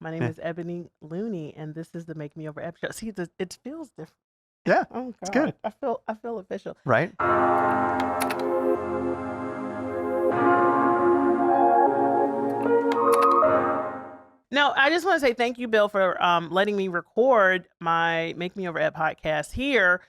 My name is Ebony Looney, and this is the Make Me Over Ep show. See, it feels different. Yeah, Oh it's God, good, I feel official. right? No, I just want to say thank you, Bill, for letting me record my Make Me Over Ep podcast here.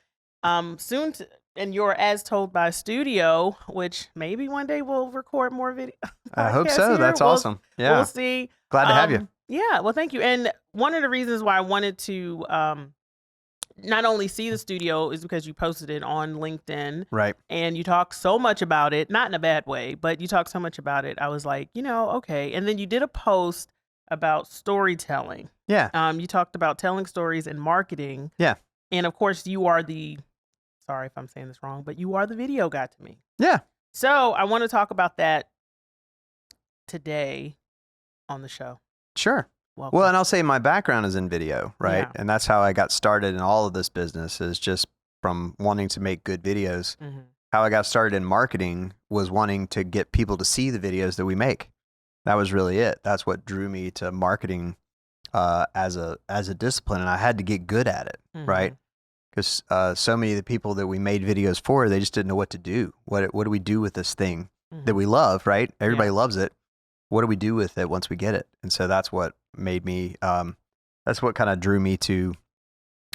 Soon, and you're as told by studio, which maybe one day we'll record more video I hope podcasts so. here. That's awesome. We'll Yeah, see. glad to have you. Yeah, well, thank you. And one of the reasons why I wanted to not only see the studio is because you posted it on LinkedIn. Right. And you talk so much about it, not in a bad way, but you talk so much about it. I was like, okay. And then you did a post about storytelling. Yeah. You talked about telling stories and marketing. Yeah. And of course, sorry if I'm saying this wrong, but you are the video guy to me. Yeah. So I want to talk about that today on the show. Sure. Welcome. Well, and I'll say my background is in video, right? Yeah. And that's how I got started in all of this business, is just from wanting to make good videos. Mm-hmm. How I got started in marketing was wanting to get people to see the videos that we make. That was really it. That's what drew me to marketing as a discipline, and I had to get good at it, right? Because so many of the people that we made videos for, they just didn't know what to do. What do we do with this thing that we love, right? Everybody loves it. What do we do with it once we get it? And so that's what made me, that's what kind of drew me to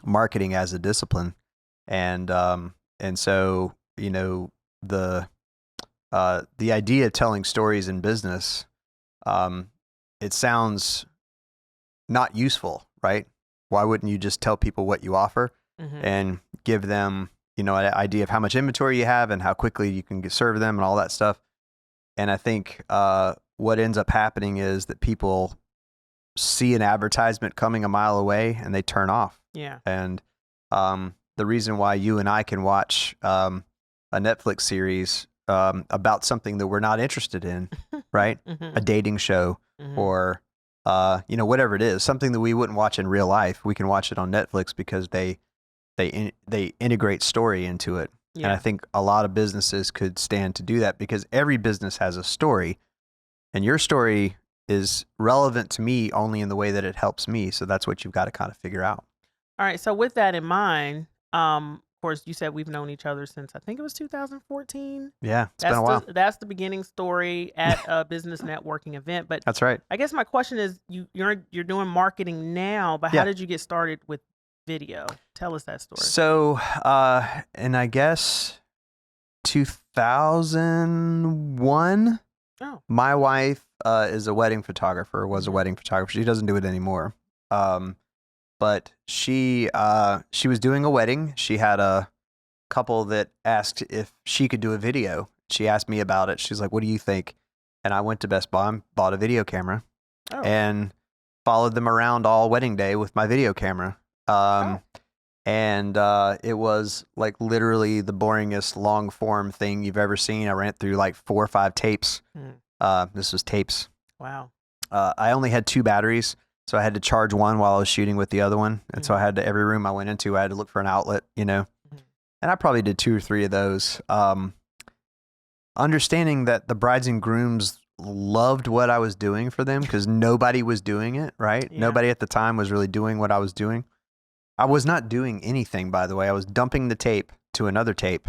marketing as a discipline. And so, the idea of telling stories in business, it sounds not useful, right? Why wouldn't you just tell people what you offer and give them, an idea of how much inventory you have and how quickly you can serve them and all that stuff? And I think what ends up happening is that people see an advertisement coming a mile away and they turn off. Yeah. And the reason why you and I can watch a Netflix series about something that we're not interested in, right? A dating show or, whatever it is, something that we wouldn't watch in real life. We can watch it on Netflix because they integrate story into it. Yeah. And I think a lot of businesses could stand to do that because every business has a story, and your story is relevant to me only in the way that it helps me. So that's what you've got to kind of figure out. All right. So with that in mind, of course, you said we've known each other since I think it was 2014. Yeah, it's been a while. That's the beginning story at a business networking event. But that's right. I guess my question is, you're doing marketing now, but how did you get started with video? Tell us that story. So, and I guess 2001. Oh. My wife is a wedding photographer. Was a wedding photographer. She doesn't do it anymore. But she was doing a wedding. She had a couple that asked if she could do a video. She asked me about it. She's like, "What do you think?" And I went to Best Buy and bought a video camera and followed them around all wedding day with my video camera. And it was like literally the boringest long form thing you've ever seen. I ran through like 4 or 5 tapes. This was tapes. Wow. I only had 2 batteries, so I had to charge one while I was shooting with the other one. And so I had to, every room I went into, I had to look for an outlet, and I probably did 2 or 3 of those. Understanding that the brides and grooms loved what I was doing for them because nobody was doing it, right? Yeah. Nobody at the time was really doing what I was doing. I was not doing anything, by the way. I was dumping the tape to another tape.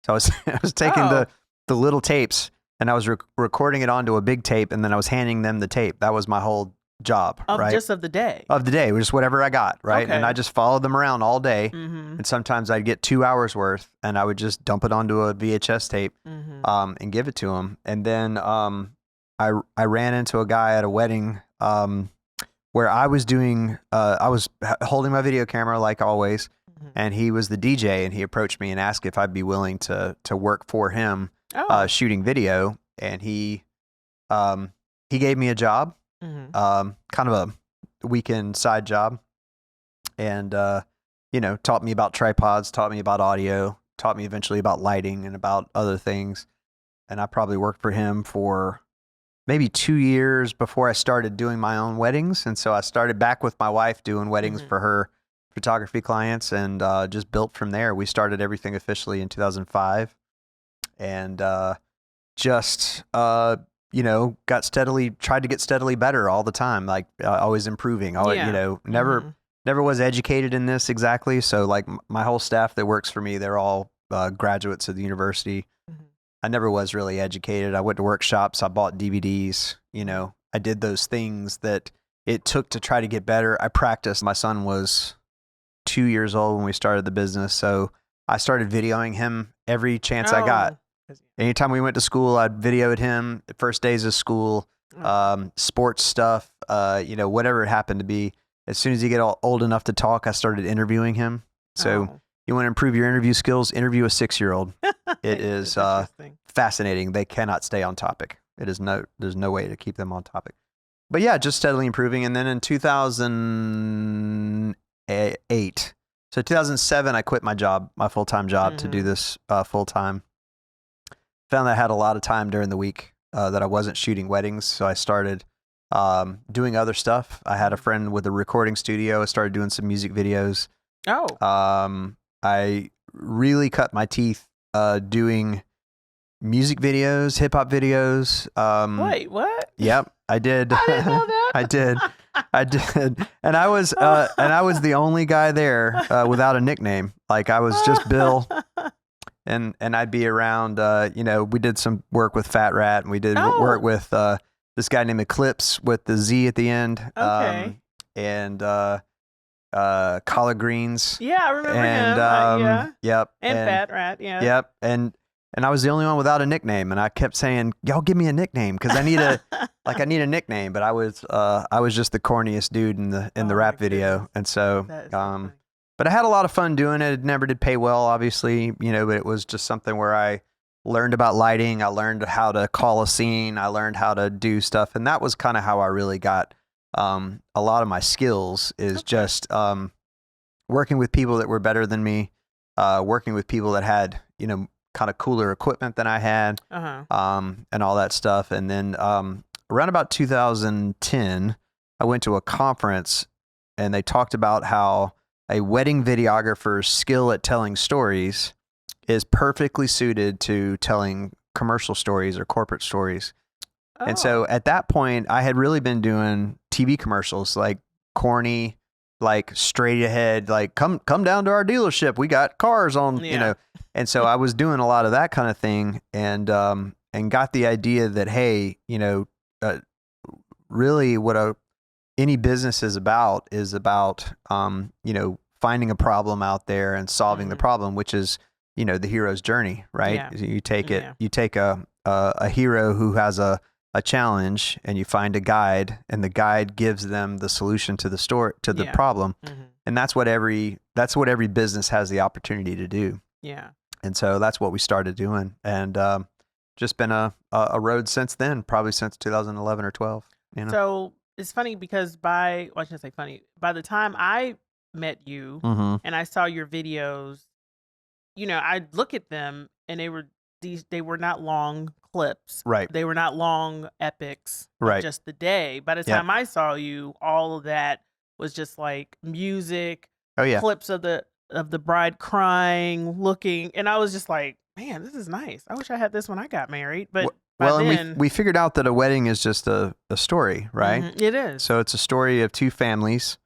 So I was taking the little tapes and I was recording it onto a big tape, and then I was handing them the tape. That was my whole job, right? Just of the day. Of the day, just whatever I got, right? Okay. And I just followed them around all day. And sometimes I'd get 2 hours worth, and I would just dump it onto a VHS tape and give it to them. And then I ran into a guy at a wedding where I was doing, I was holding my video camera like always, and he was the DJ, and he approached me and asked if I'd be willing to work for him shooting video. And he gave me a job, kind of a weekend side job, and taught me about tripods, taught me about audio, taught me eventually about lighting and about other things. And I probably worked for him for maybe 2 years before I started doing my own weddings. And so I started back with my wife doing weddings for her photography clients, and just built from there. We started everything officially in 2005, and just tried to get steadily better all the time, like always improving. Always, Yeah. never was educated in this exactly. So like my whole staff that works for me, they're all graduates of the university. Mhm. I never was really educated. I went to workshops. I bought DVDs. I did those things that it took to try to get better. I practiced. My son was 2 years old when we started the business, so I started videoing him every chance I got. Oh. Anytime we went to school, I'd videoed him. The first days of school, sports stuff, whatever it happened to be. As soon as he get old enough to talk, I started interviewing him. So you want to improve your interview skills? Interview a 6-year-old. It is fascinating. They cannot stay on topic. There's no way to keep them on topic. But yeah, just steadily improving. And then in 2008, so 2007, I quit my full-time job to do this full-time. Found that I had a lot of time during the week that I wasn't shooting weddings. So I started doing other stuff. I had a friend with a recording studio. I started doing some music videos. I really cut my teeth doing music videos, hip hop videos. Wait, what? Yep, I did. I didn't know that. I did. And I was the only guy there without a nickname. Like I was just Bill. And I'd be around, we did some work with Fat Rat, and we did work with this guy named Eclipse with the Z at the end. Okay. And Collard Greens. Yeah, I remember him. Yeah. Yep. And Fat Rat, yeah. Yep. And I was the only one without a nickname, and I kept saying, "Y'all give me a nickname because I need a nickname." But I was just the corniest dude in the rap video, and so but I had a lot of fun doing it. It never did pay well, obviously, but it was just something where I learned about lighting. I learned how to call a scene. I learned how to do stuff, and that was kind of how I really got a lot of my skills. Is just working with people that were better than me, working with people that had kind of cooler equipment than I had, and all that stuff. And then around about 2010, I went to a conference, and they talked about how a wedding videographer's skill at telling stories is perfectly suited to telling commercial stories or corporate stories. And so at that point, I had really been doing TV commercials, like corny, like straight ahead, like come down to our dealership. We got cars on, And so I was doing a lot of that kind of thing, and got the idea that, hey, really what any business is about finding a problem out there and solving the problem, which is, the hero's journey, right? Yeah. You take a hero who has a challenge, and you find a guide, and the guide gives them the solution to the problem. And that's what every business has the opportunity to do. Yeah. And so that's what we started doing. And just been a road since then, probably since 2011 or 12. So it's funny because I shouldn't say funny. By the time I met you and I saw your videos, I'd look at them, and they were not long clips. Right. They were not long epics. Right. Just the day. By the time I saw you, all of that was just like music. Oh yeah. Clips of the bride crying, looking, and I was just like, man, this is nice. I wish I had this when I got married. But and we figured out that a wedding is just a story, right? It is. So it's a story of two families.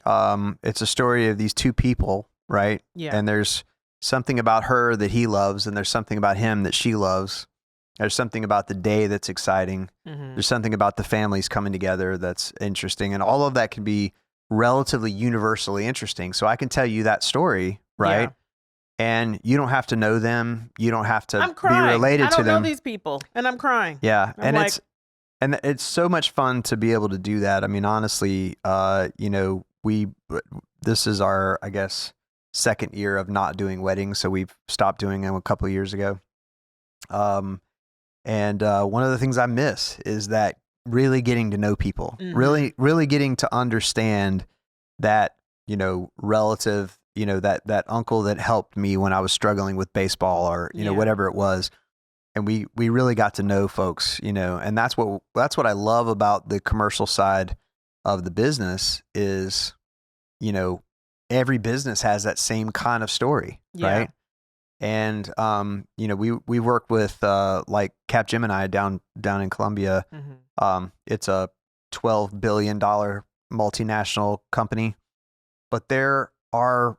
It's a story of these two people, right? Yeah. And there's something about her that he loves, and there's something about him that she loves. There's something about the day that's exciting. There's something about the families coming together that's interesting, and all of that can be relatively universally interesting. So I can tell you that story, right? Yeah. And you don't have to know them. You don't have to I'm crying. be related to them. I don't know these people, and I'm crying. Yeah, and it's so much fun to be able to do that. I mean, honestly, this is our, I guess, second year of not doing weddings, so we've stopped doing them a couple of years ago. And one of the things I miss is that really getting to know people, really getting to understand that, relative, that uncle that helped me when I was struggling with baseball or, whatever it was. And we really got to know folks, and that's what I love about the commercial side of the business is, every business has that same kind of story, right? And you know, we work with like Capgemini down in Colombia. It's a $12 billion multinational company, but there are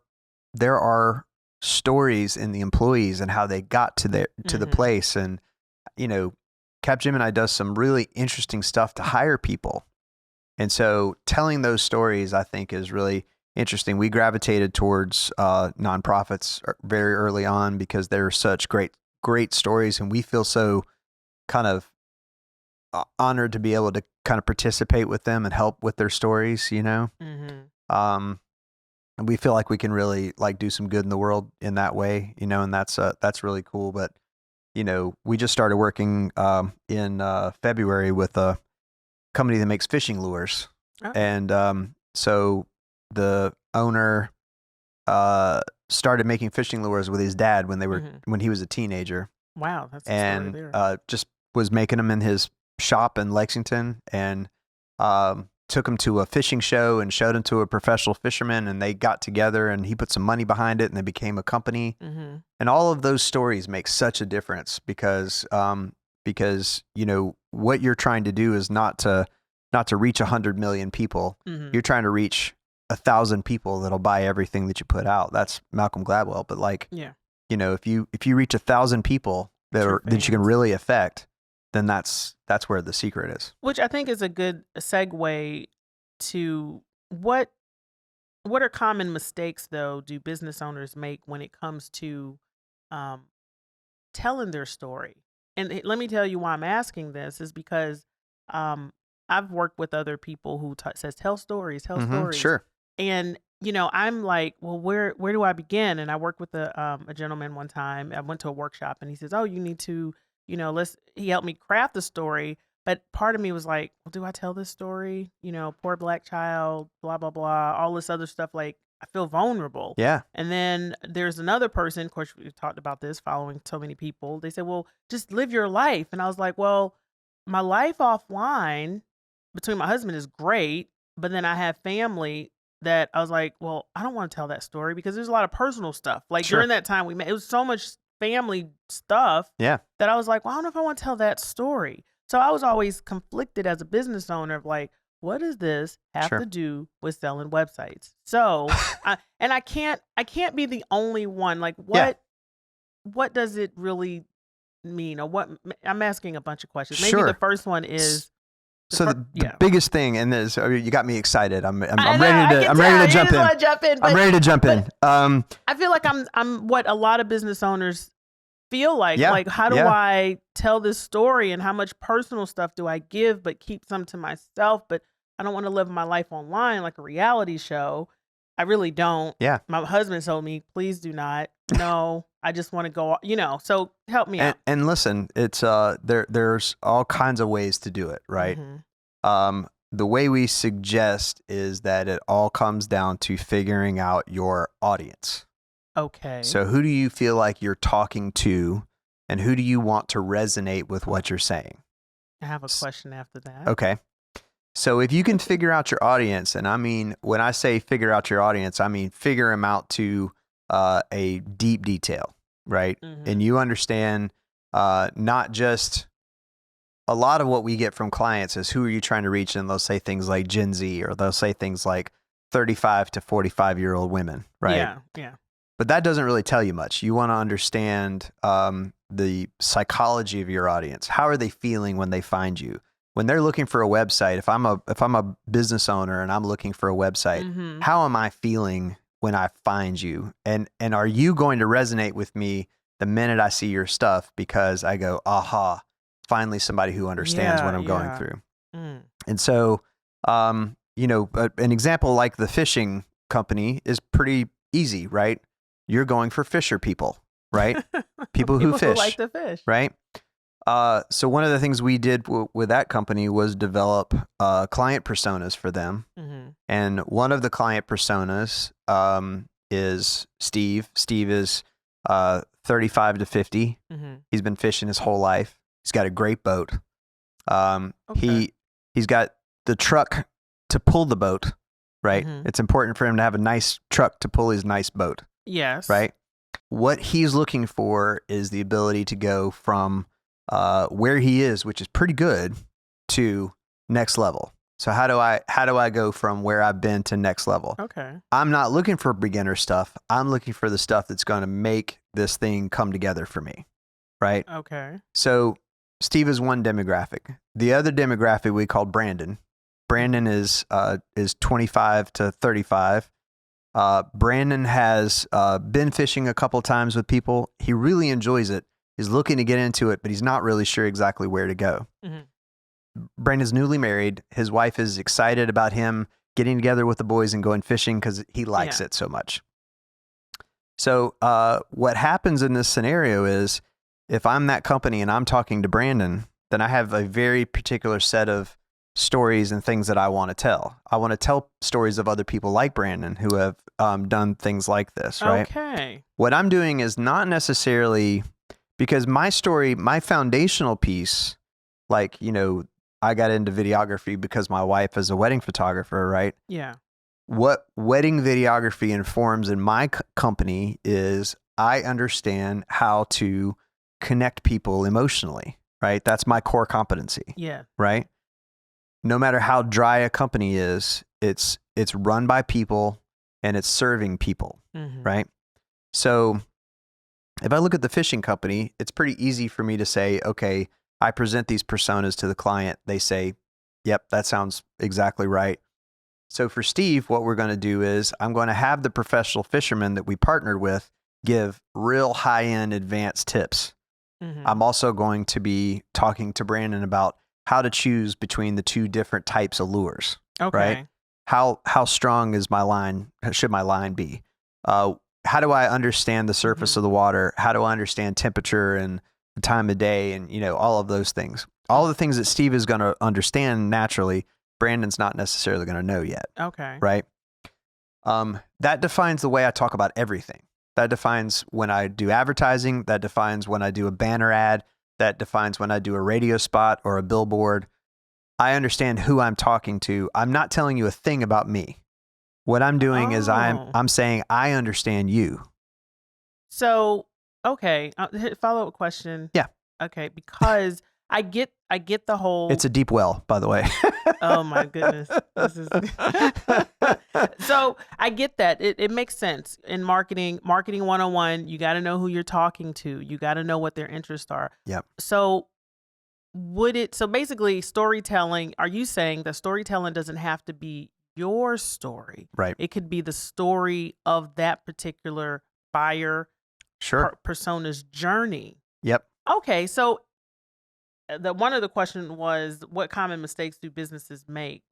stories in the employees and how they got to the place. And you know, Capgemini does some really interesting stuff to hire people. And so telling those stories, I think, is really interesting. We gravitated towards nonprofits very early on because they're such great stories, and we feel so kind of honored to be able to kind of participate with them and help with their stories, you know. And we feel like we can really like do some good in the world in that way, you know, and that's really cool. But you know, we just started working in February with a company that makes fishing lures. And so the owner started making fishing lures with his dad when he was a teenager. Wow, that's and a story there. Just was making them in his shop in Lexington, and took him to a fishing show and showed him to a professional fisherman, and they got together and he put some money behind it and they became a company. And all of those stories make such a difference because you know, what you're trying to do is not to reach 100 million people. You're trying to reach 1,000 people that'll buy everything that you put out. That's Malcolm Gladwell. But like, you know, if you reach 1,000 people that you can really affect, then that's where the secret is. Which I think is a good segue to what are common mistakes, though, do business owners make when it comes to telling their story? And let me tell you why I'm asking this is because I've worked with other people who says tell stories. Sure. And you know, I'm like, well, where do I begin? And I worked with a gentleman one time. I went to a workshop, and he says, oh, you need to, you know, he helped me craft the story. But part of me was like, well, do I tell this story? You know, poor Black child, blah, blah, blah, all this other stuff. Like, I feel vulnerable. Yeah. And then there's another person, of course, we've talked about this, following so many people. They said, well, just live your life. And I was like, well, my life offline between my husband is great. But then I have family that I was like, well, I don't want to tell that story because there's a lot of personal stuff. Like during that time we met, it was so much family stuff that I was like, well, I don't know if I want to tell that story. So I was always conflicted as a business owner of like, what does this have to do with selling websites? So, I can't be the only one. Like, what does it really mean? Or what? I'm asking a bunch of questions. Maybe the first one is. So the biggest thing, and this, you got me excited. I'm ready to jump in. I'm ready to jump in. I feel like I'm what a lot of business owners feel like. Like, how do I tell this story, and how much personal stuff do I give, but keep some to myself? But I don't want to live my life online like a reality show. I really don't. Yeah. My husband told me, please do not. No, I just want to go, you know, so help me out. And listen, it's there's all kinds of ways to do it, right? The way we suggest is that it all comes down to figuring out your audience. Okay. So who do you feel like you're talking to, and who do you want to resonate with what you're saying? I have a question after that. Okay. So if you can figure out your audience, and I mean, when I say figure out your audience, I mean figure them out to a deep detail, right? And you understand not just a lot of what we get from clients is who are you trying to reach, and they'll say things like Gen Z, or they'll say things like 35 to 45-year-old women, right? Yeah. But that doesn't really tell you much. You want to understand the psychology of your audience. How are they feeling when they find you? When they're looking for a website, if I'm a business owner and I'm looking for a website, how am I feeling when I find you? And are you going to resonate with me the minute I see your stuff, because I go, aha, finally somebody who understands what I'm going through. And so, you know, an example like the fishing company is pretty easy, right? You're going for fisher people, right? People who fish, who like to fish, right? So one of the things we did with that company was develop client personas for them. And one of the client personas is Steve. Steve is 35 to 50. He's been fishing his whole life. He's got a great boat. He's got the truck to pull the boat, right? It's important for him to have a nice truck to pull his nice boat. Yes. Right? What he's looking for is the ability to go from where he is, which is pretty good, to next level. So how do I go from where I've been to next level? Okay. I'm not looking for beginner stuff. I'm looking for the stuff that's going to make this thing come together for me. Right? Okay. So Steve is one demographic. The other demographic we call Brandon. Brandon is 25 to 35. Brandon has been fishing a couple times with people. He really enjoys it. He's looking to get into it, but he's not really sure exactly where to go. Mm-hmm. Brandon's newly married. His wife is excited about him getting together with the boys and going fishing because he likes it so much. So what happens in this scenario is, if I'm that company and I'm talking to Brandon, then I have a very particular set of stories and things that I want to tell. I want to tell stories of other people like Brandon who have done things like this, right? Okay. What I'm doing is not necessarily, because my story, my foundational piece, like, I got into videography because my wife is a wedding photographer, right? Yeah. What wedding videography informs in my company is I understand how to connect people emotionally, right? That's my core competency. Yeah. Right? No matter how dry a company is, it's run by people and it's serving people, right? So if I look at the fishing company, it's pretty easy for me to say, okay, I present these personas to the client. They say, yep, that sounds exactly right. So for Steve, what we're going to do is I'm going to have the professional fishermen that we partnered with give real high-end advanced tips. I'm also going to be talking to Brandon about how to choose between the two different types of lures. Okay. Right? How strong is my line? Should my line be? How do I understand the surface of the water? How do I understand temperature and the time of day and, all of those things? All the things that Steve is going to understand naturally, Brandon's not necessarily going to know yet. Okay. Right? That defines the way I talk about everything. That defines when I do advertising. That defines when I do a banner ad. That defines when I do a radio spot or a billboard. I understand who I'm talking to. I'm not telling you a thing about me. What I'm doing is I'm saying I understand you. So, okay, follow-up question. Yeah. Okay, because I get the whole. It's a deep well, by the way. Oh my goodness. This is So I get that. It makes sense in marketing 101. You got to know who you're talking to. You got to know what their interests are. Yep. So basically storytelling, are you saying that storytelling doesn't have to be your story? Right. It could be the story of that particular buyer persona's journey. Yep. Okay, so one of the question was, what common mistakes do businesses make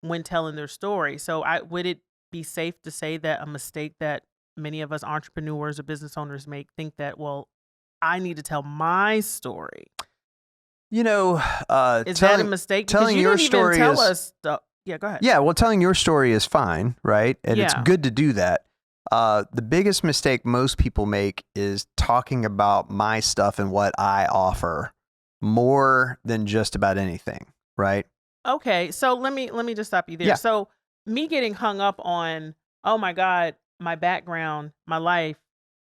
when telling their story? So would it be safe to say that a mistake that many of us entrepreneurs or business owners think that, well, I need to tell my story? Is that a mistake? Because telling you your didn't story even tell us. Yeah, go ahead. Yeah, well, telling your story is fine, right? And it's good to do that. The biggest mistake most people make is talking about my stuff and what I offer more than just about anything, right? Okay, so let me just stop you there. Yeah. So me getting hung up on, oh my God, my background, my life,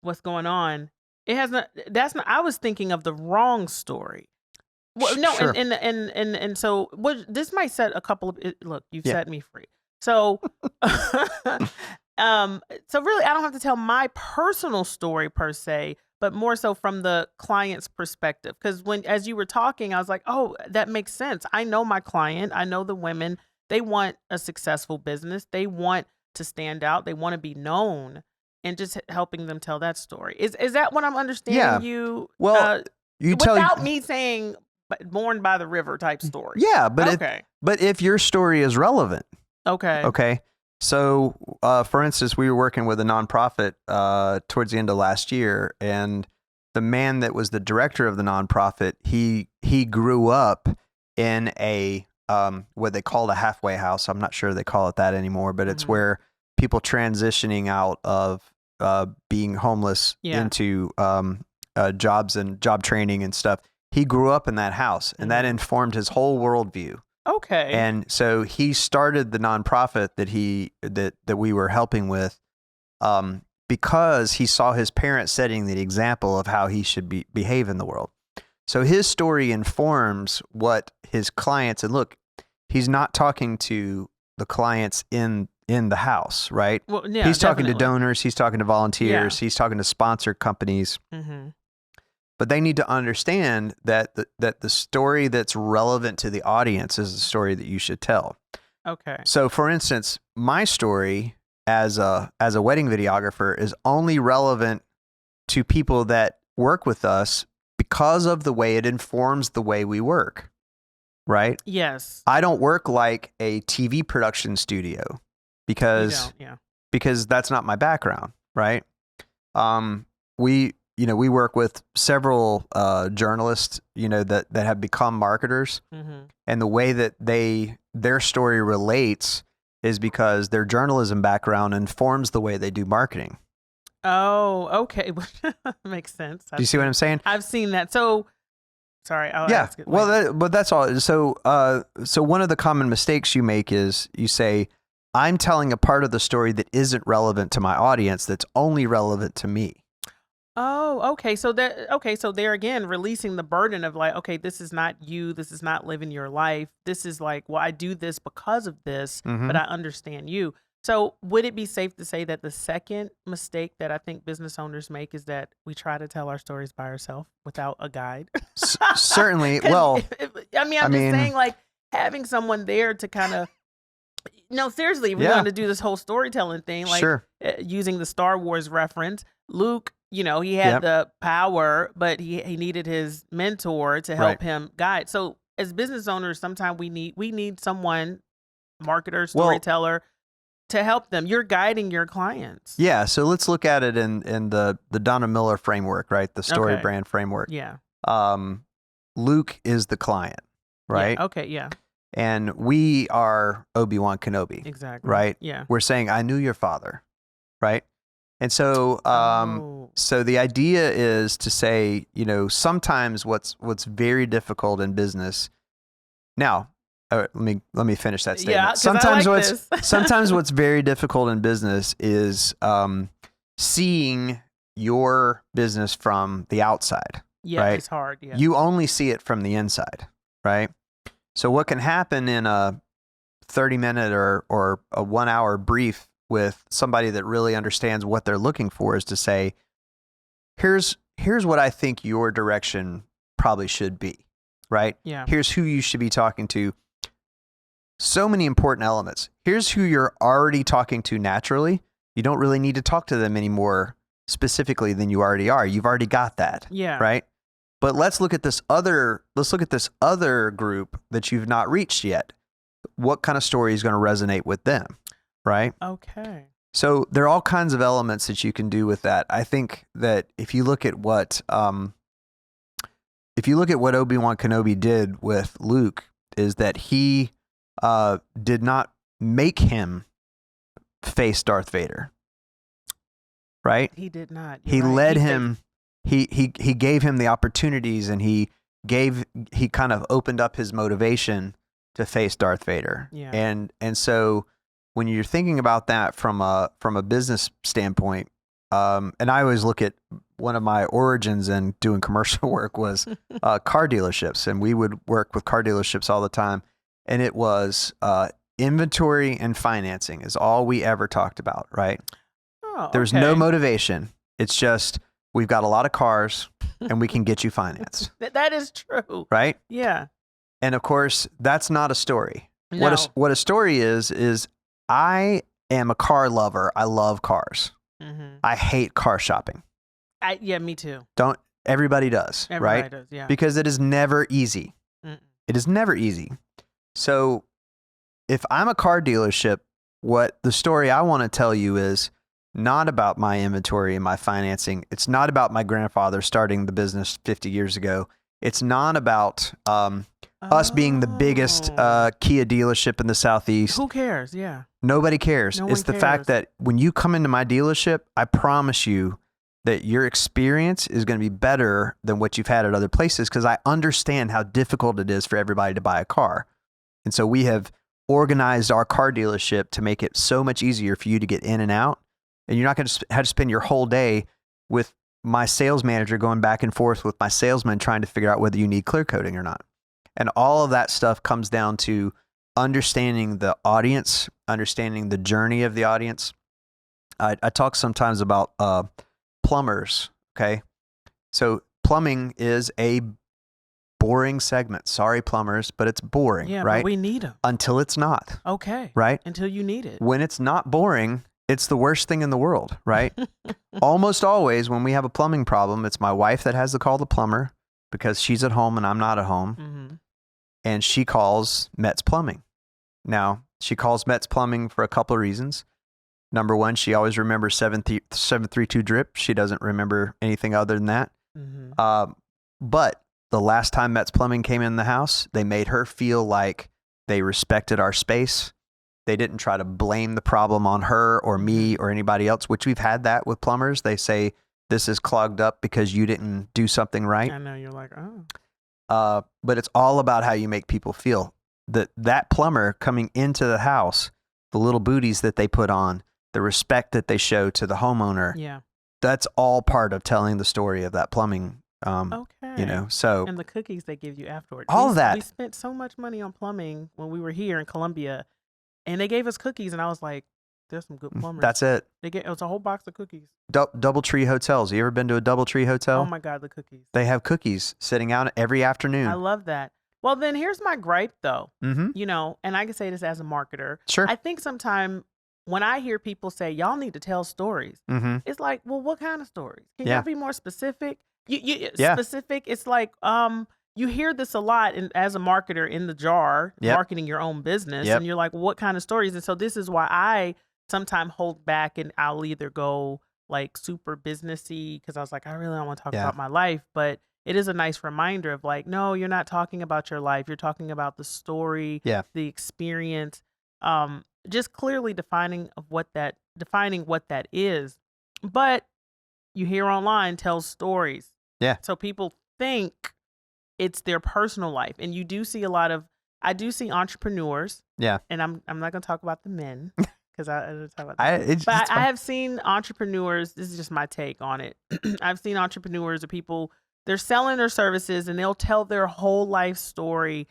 what's going on, I was thinking of the wrong story. Well, no, Sure. and so this might set a couple of look, you've set me free. So so really I don't have to tell my personal story per se, but more so from the client's perspective. Because as you were talking, I was like, oh, that makes sense. I know my client. I know the women. They want a successful business. They want to stand out. They want to be known, and just helping them tell that story. Is that what I'm understanding you? Well, without me saying born by the river type story. Yeah, but if your story is relevant. Okay. So, for instance, we were working with a nonprofit towards the end of last year, and the man that was the director of the nonprofit, he grew up in a what they called a halfway house. I'm not sure they call it that anymore, but it's where people transitioning out of being homeless into jobs and job training and stuff. He grew up in that house, and that informed his whole worldview. Okay. And so he started the nonprofit that we were helping with because he saw his parents setting the example of how he should behave in the world. So his story informs what his clients, and look, he's not talking to the clients in the house, right? Well, yeah, he's talking to definitely. donors, he's talking to volunteers, he's talking to sponsored companies. Mm-hmm. But they need to understand that the story that's relevant to the audience is the story that you should tell. Okay. So, for instance, my story as a wedding videographer is only relevant to people that work with us because of the way it informs the way we work, right? Yes. I don't work like a TV production studio because that's not my background, right? We work with several journalists, that have become marketers, and the way that their story relates is because their journalism background informs the way they do marketing. Oh, okay. Makes sense. Do you see what I'm saying? I've seen that. So, sorry. I'll Yeah. ask it Well, but that's all. So one of the common mistakes you make is you say, I'm telling a part of the story that isn't relevant to my audience, that's only relevant to me. Oh, okay. So they're again releasing the burden of like, okay, this is not you. This is not living your life. This is like, well, I do this because of this, but I understand you. So would it be safe to say that the second mistake that I think business owners make is that we try to tell our stories by ourselves without a guide? Certainly. Well, I'm just saying, like, having someone there to kind of, no, seriously, if we're going to do this whole storytelling thing, like using the Star Wars reference, Luke, he had the power, but he needed his mentor to help him guide. So as business owners, sometimes we need someone, marketer, storyteller, to help them. You're guiding your clients. Yeah. So let's look at it in the Donna Miller framework, right? The story brand framework. Yeah. Luke is the client, right? Yeah. Okay. Yeah. And we are Obi-Wan Kenobi. Exactly. Right? Yeah. We're saying, I knew your father, right? And so, so the idea is to say, sometimes what's very difficult in business. Now, let me finish that statement. Yeah, sometimes what's very difficult in business is seeing your business from the outside. Yeah, right? It's hard. Yeah. You only see it from the inside, right? So what can happen in a 30-minute or a 1-hour brief with somebody that really understands what they're looking for is to say, here's what I think your direction probably should be, right? Yeah. Here's who you should be talking to. So many important elements. Here's who you're already talking to naturally. You don't really need to talk to them any more specifically than you already are. You've already got that. Yeah. Right? But let's look at this other group that you've not reached yet. What kind of story is going to resonate with them? Right? Okay. So there are all kinds of elements that you can do with that. I think that if you look at what Obi-Wan Kenobi did with Luke, is that he did not make him face Darth Vader. Right? He did not. He led him. He gave him the opportunities, and he kind of opened up his motivation to face Darth Vader. Yeah. And so when you're thinking about that from a business standpoint, and I always look at one of my origins in doing commercial work was car dealerships, and we would work with car dealerships all the time, and it was inventory and financing is all we ever talked about, right? Oh, There's no motivation. It's just, we've got a lot of cars and we can get you finance. That is true. Right? Yeah. And of course, that's not a story. No. What a story is I am a car lover. I love cars. Mm-hmm. I hate car shopping. Yeah, me too. Everybody does, Everybody right? does, yeah. Because it is never easy. Mm-mm. It is never easy. So if I'm a car dealership, what the story I want to tell you is not about my inventory and my financing. It's not about my grandfather starting the business 50 years ago. It's not about us being the biggest Kia dealership in the Southeast. Who cares? Yeah. Nobody cares. No It's one the fact that when you come into my dealership, I promise you that your experience is going to be better than what you've had at other places, because I understand how difficult it is for everybody to buy a car. And so we have organized our car dealership to make it so much easier for you to get in and out. And you're not going to have to spend your whole day with my sales manager going back and forth with my salesman trying to figure out whether you need clear coating or not. And all of that stuff comes down to understanding the audience, understanding the journey of the audience. I talk sometimes about plumbers, okay? So plumbing is a boring segment. Sorry, plumbers, but it's boring, Yeah, right? but we need them. Until it's not. Okay. Right? Until you need it. When it's not boring, it's the worst thing in the world, right? Almost always when we have a plumbing problem, it's my wife that has to call the plumber because she's at home and I'm not at home. Mm-hmm. And she calls Met's Plumbing. Now, she calls Met's Plumbing for a couple of reasons. Number one, she always remembers 732 drip. She doesn't remember anything other than that. Mm-hmm. But the last time Met's Plumbing came in the house, they made her feel like they respected our space. They didn't try to blame the problem on her or me or anybody else, which we've had that with plumbers. They say, this is clogged up because you didn't do something right. I know, you're like, oh. But it's all about how you make people feel. That plumber coming into the house, the little booties that they put on, the respect that they show to the homeowner. Yeah. That's all part of telling the story of that plumbing. Okay. You know, so. And the cookies they give you afterwards. All of that. We spent so much money on plumbing when we were here in Columbia, and they gave us cookies, and I was like, there's some good plumbers. That's it. It was a whole box of cookies. Doubletree hotels. You ever been to a Doubletree hotel? Oh my God, the cookies. They have cookies sitting out every afternoon. I love that. Well, then here's my gripe though. Mm-hmm. You know, and I can say this as a marketer. Sure. I think sometimes when I hear people say, y'all need to tell stories, Mm-hmm. it's like, well, what kind of stories? Can Yeah. y'all be more specific? Yeah. Specific. It's like, you hear this a lot as a marketer in the jar, Yep. marketing your own business. Yep. And you're like, what kind of stories? And so this is why I sometimes hold back, and I'll either go like super businessy because I was like, I really don't want to talk Yeah. about my life. But it is a nice reminder of like, no, you're not talking about your life. You're talking about the story, Yeah. the experience, just clearly defining what that is. But you hear online tells stories. Yeah. So people think it's their personal life. And you do see I do see entrepreneurs. Yeah. And I'm not going to talk about the men because I don't talk about But I have seen entrepreneurs. This is just my take on it. I've seen entrepreneurs or people, they're selling their services and they'll tell their whole life story.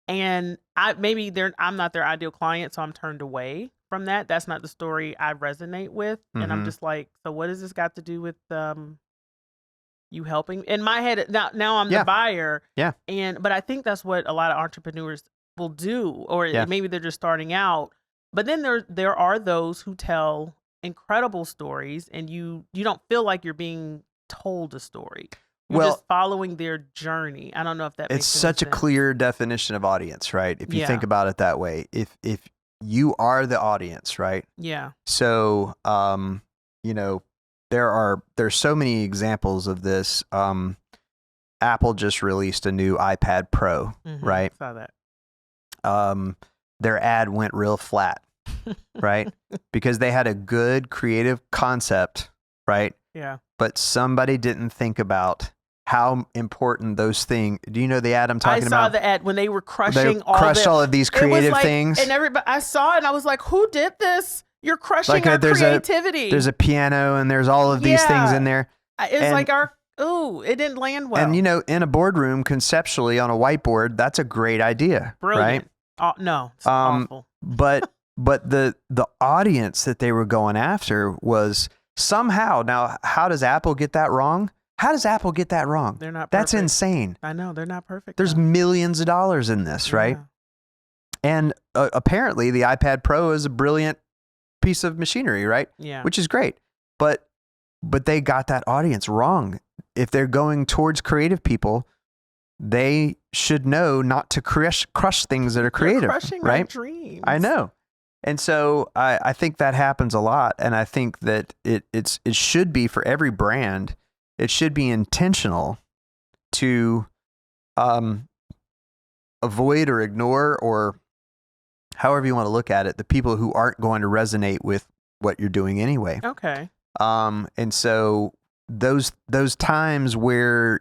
And I'm not their ideal client, so I'm turned away from that. That's not the story I resonate with. And I'm Mhm. just like, so what does this got to do with you helping? In my head, now I'm Yeah. the buyer. Yeah. But I think that's what a lot of entrepreneurs will do, or Yeah. maybe they're just starting out. But then there are those who tell incredible stories, and you don't feel like you're being told a story. You're Well, just following their journey. I don't know if that makes it's any such a sense. clear definition of audience, right? If you Yeah. think about it that way, if you are the audience, right? Yeah. So, you know, there's so many examples of this. Apple just released a new iPad Pro, Mhm. right? Saw that. Their ad went real flat, right? Because they had a good creative concept, right? Yeah. But somebody didn't think about how important those things. Do you know the ad I'm talking I about? saw the ad when they were They crushing crushed all of these it was creative like- things. and everybody, I saw it and I was like, who did this? You're crushing Like our there's creativity. There's a piano and there's all of these things Yeah. in there. It's and- like it didn't land well. And you know, in a boardroom, conceptually on a whiteboard, that's a great idea, Brilliant. right? No, it's Um, awful. But the audience that they were going after was somehow. Now, how does Apple get that wrong? How does Apple get that wrong? They're not That's perfect. insane. I know, they're not perfect. There's though. millions of dollars in this, right? Yeah. And apparently, the iPad Pro is a brilliant piece of machinery, right? Yeah. Which is great. But they got that audience wrong. If they're going towards creative people, they should know not to crush things that are You're creative, crushing my right? dreams. I know. And so I think that happens a lot. And I think that it should be for every brand, it should be intentional to avoid or ignore, or however you want to look at it, the people who aren't going to resonate with what you're doing anyway. Okay. And so those times where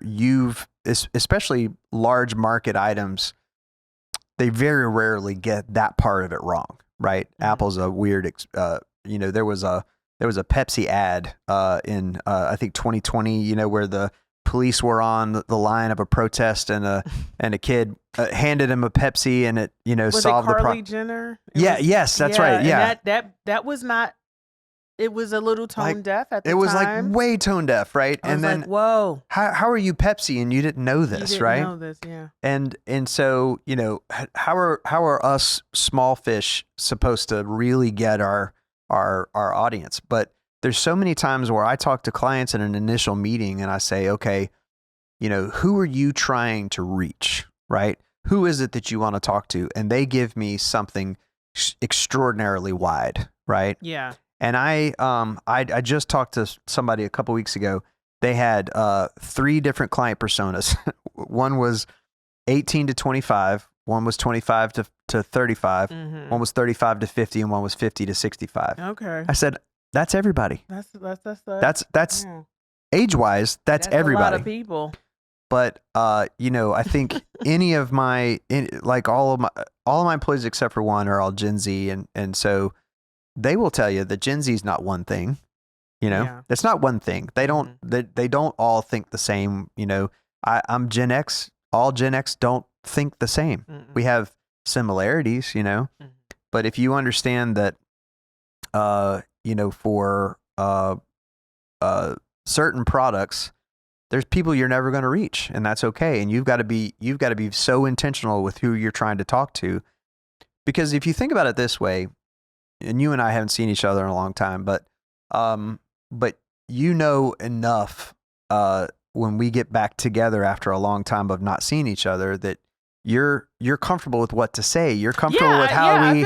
especially large market items, they very rarely get that part of it wrong, right? Mhm. Apple's a weird, there was a there was a Pepsi ad in I think 2020, where the police were on the line of a protest, and a kid handed him a Pepsi, and it Was solved it the Carly problem. Jenner? Yes, that's right. Yeah, and that was not. It was a little tone deaf at the time. It was like way tone deaf, right? I was like, whoa. How are you Pepsi and you didn't know this, You didn't right? know this, yeah. And so, how are us small fish supposed to really get our audience? But there's so many times where I talk to clients in an initial meeting and I say, okay, who are you trying to reach, right? Who is it that you want to talk to? And they give me something extraordinarily wide, right? Yeah. And I just talked to somebody a couple weeks ago. They had 3 different client personas. One was 18 to 25, one was 25 to 35, one was 35 to 50, and one was 50 to 65. Okay. I said, that's everybody. That's yeah. age-wise, that's everybody. A lot of people. But I think all of my employees except for one are all Gen Z, and so they will tell you that Gen Z is not one thing. It's not one thing. They don't they don't all think the same. I'm Gen X. All Gen X don't think the same. Mm-mm. We have similarities, but if you understand that, for certain products, there's people you're never going to reach, and that's okay. And you've got to be so intentional with who you're trying to talk to, because if you think about it this way, and you and I haven't seen each other in a long time, but enough when we get back together after a long time of not seeing each other, that you're comfortable with what to say. You're comfortable with how we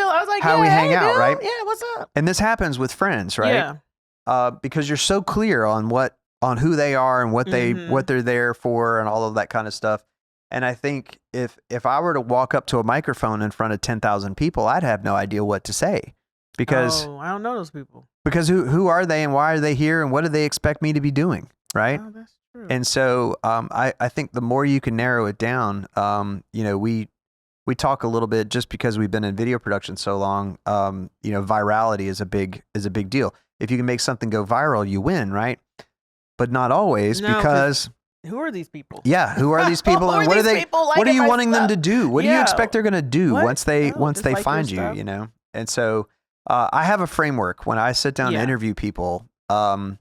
hang out, Bill. right? Yeah, what's up? And this happens with friends, right? Yeah. Because you're so clear on who they are and what they're there for and all of that kind of stuff. And I think if I were to walk up to a microphone in front of 10,000 people, I'd have no idea what to say. Because I don't know those people. Because who are they and why are they here and what do they expect me to be doing, right? Oh, that's true. And so I think the more you can narrow it down, we talk a little bit, just because we've been in video production so long, virality is a big deal. If you can make something go viral, you win, right? But not always, because who are these people? Yeah, who are these people and what are they? What are you wanting them to do? What do you expect they're going to do once they find you? And so I have a framework when I sit down to interview people. The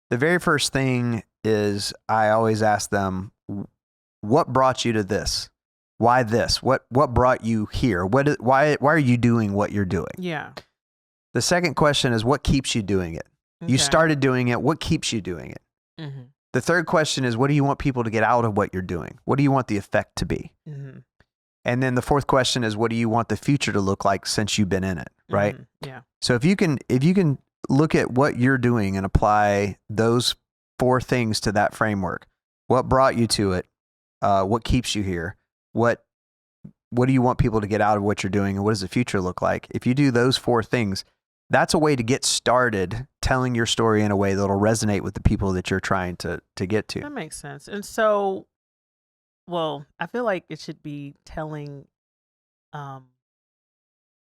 very first thing is I always ask them, what brought you to this? Why this? What brought you here? Why are you doing what you're doing? Yeah. The second question is, what keeps you doing it? Okay. You started doing it. What keeps you doing it? Mm-hmm. The third question is, what do you want people to get out of what you're doing? What do you want the effect to be? Mm-hmm. And then the fourth question is, what do you want the future to look like since you've been in it? Right? Mm-hmm. Yeah. So if you can look at what you're doing and apply those 4 things to that framework, what brought you to it? What keeps you here? What do you want people to get out of what you're doing? And what does the future look like? If you do those 4 things, that's a way to get started telling your story in a way that'll resonate with the people that you're trying to get to. That makes sense. And so, I feel like it should be telling a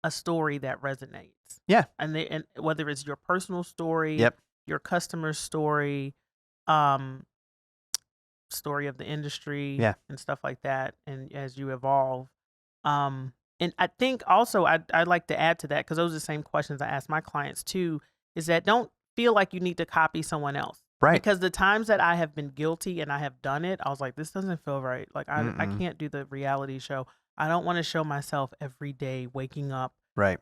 story that resonates. Yeah. And whether it's your personal story, your customer's story, story of the industry, and stuff like that, and as you evolve. And I think also I'd like to add to that, because those are the same questions I ask my clients too, is that don't feel like you need to copy someone else. Right. Because the times that I have been guilty and I have done it, I was like, this doesn't feel right. Like I can't do the reality show. I don't want to show myself every day waking up. Right.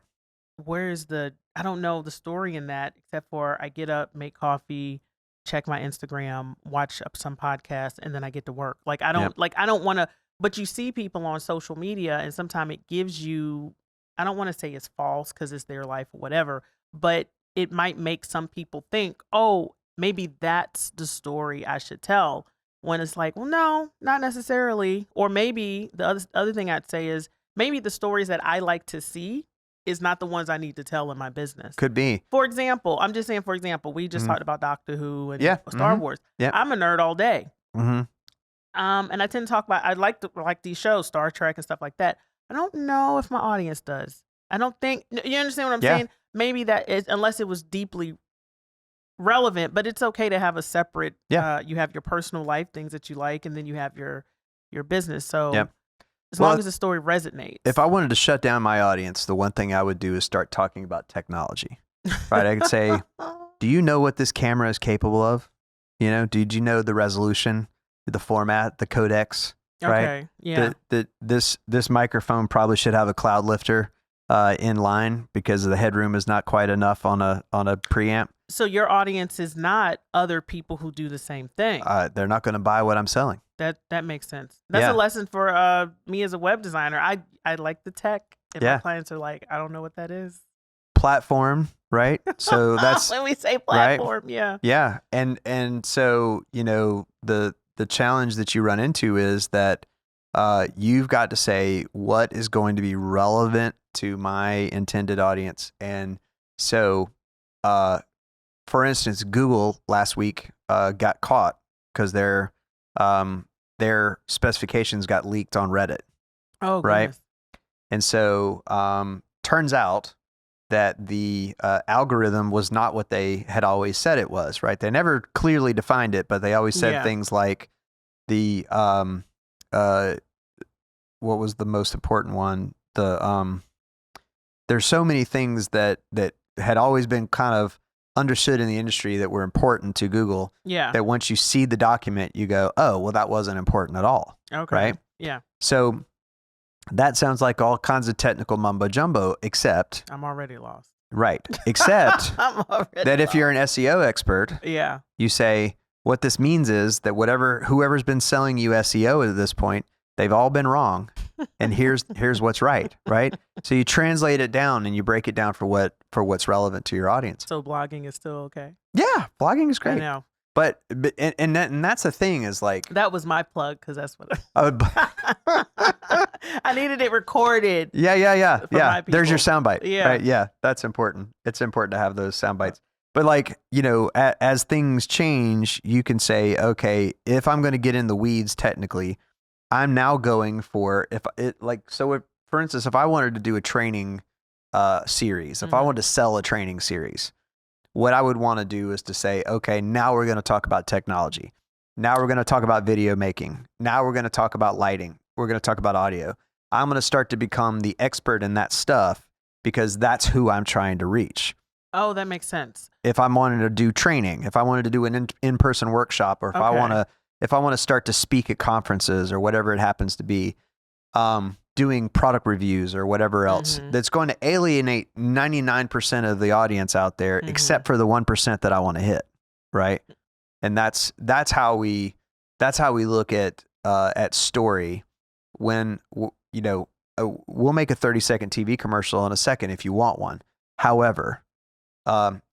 I don't know the story in that, except for I get up, make coffee, check my Instagram, watch some podcast, and then I get to work. Like I don't want to. But you see people on social media, and sometimes it gives you, I don't want to say it's false because it's their life or whatever, but it might make some people think, oh, maybe that's the story I should tell, when it's like, well, no, not necessarily. Or maybe the other thing I'd say is, maybe the stories that I like to see is not the ones I need to tell in my business. Could be. For example, we just talked about Doctor Who and Star Wars. Yeah. I'm a nerd all day. Mm-hmm. And I tend to talk about, I like these shows, Star Trek and stuff like that. I don't know if my audience does. I don't think, you understand what I'm saying? Maybe that is, unless it was deeply relevant, but it's okay to have a separate. Yeah. You have your personal life, things that you like, and then you have your business. So Yep. as Well, long as the story resonates. If I wanted to shut down my audience, the one thing I would do is start talking about technology. Right? I could say, do you know what this camera is capable of? You know, did you know the resolution, the format, the codecs? Right? Okay. Yeah. This microphone probably should have a cloud lifter in line because the headroom is not quite enough on a preamp. So your audience is not other people who do the same thing. They're not going to buy what I'm selling. That makes sense. That's Yeah. a lesson for me as a web designer. I like the tech, and Yeah. my clients are like, I don't know what that is. Platform, right? So that's when we say platform, yeah. Yeah. And so, you know, the challenge that you run into is that you've got to say what is going to be relevant to my intended audience. And so, for instance, Google last week got caught because their specifications got leaked on Reddit. Oh, right. goodness. And so, turns out that the algorithm was not what they had always said it was, right? They never clearly defined it, but they always said Yeah. things like the what was the most important one? There's so many things that had always been kind of understood in the industry that were important to Google. Yeah. That once you see the document, you go, oh, well, that wasn't important at all. Okay. Right? Yeah. So that sounds like all kinds of technical mumbo jumbo, except I'm already lost. right. Except I'm already that if lost. you're an SEO expert, Yeah. you say what this means is that whoever's been selling you SEO at this point, they've all been wrong, and here's what's right, right? So you translate it down and you break it down for what's relevant to your audience. So blogging is still okay. Yeah, blogging is I great, know. but that's the thing is like That was my plug because that's what I needed it recorded. yeah. my There's your people. soundbite. Yeah. Right? Yeah, that's important. It's important to have those sound bites. But like, you know, as things change, you can say, okay, if I'm going to get in the weeds technically, I'm now going for for instance, if I wanted to do a training series, if I Mhm. wanted to sell a training series, what I would want to do is to say, okay, now we're going to talk about technology. Now we're going to talk about video making. Now we're going to talk about lighting. We're going to talk about audio. I'm going to start to become the expert in that stuff because that's who I'm trying to reach. Oh, that makes sense. If I wanted to do training, if I wanted to do an in-person workshop, or if I want to start to speak at conferences or whatever it happens to be, doing product reviews or whatever else, Mhm. that's going to alienate 99% of the audience out there, Mhm. except for the 1% that I want to hit, right? And that's how we look at story. When you know, we'll make a 30-second TV commercial in a second if you want one. However,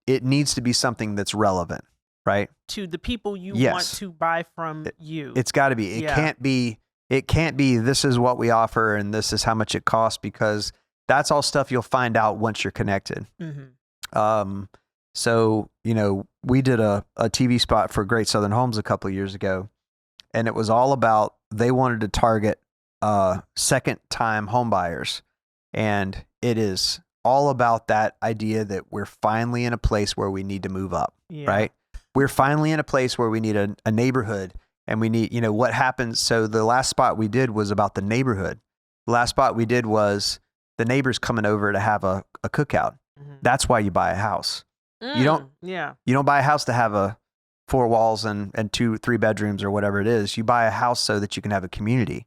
it needs to be something that's relevant, right? To the people you Yes. want to buy from you. It's got to be. Yeah. It can't be. This is what we offer, and this is how much it costs, because that's all stuff you'll find out once you're connected. Mm-hmm. So you know, we did a TV spot for Great Southern Homes a couple of years ago, and it was all about they wanted to target second-time home buyers, and it is all about that idea that we're finally in a place where we need to move up, Yeah. right? We're finally in a place where we need a neighborhood, and we need, you know, what happens. So the last spot we did was about the neighborhood. The last spot we did was the neighbors coming over to have a cookout. Mhm. That's why you buy a house. You don't- Yeah. You don't buy a house to have a 4 walls and 2-3 bedrooms or whatever it is. You buy a house so that you can have a community.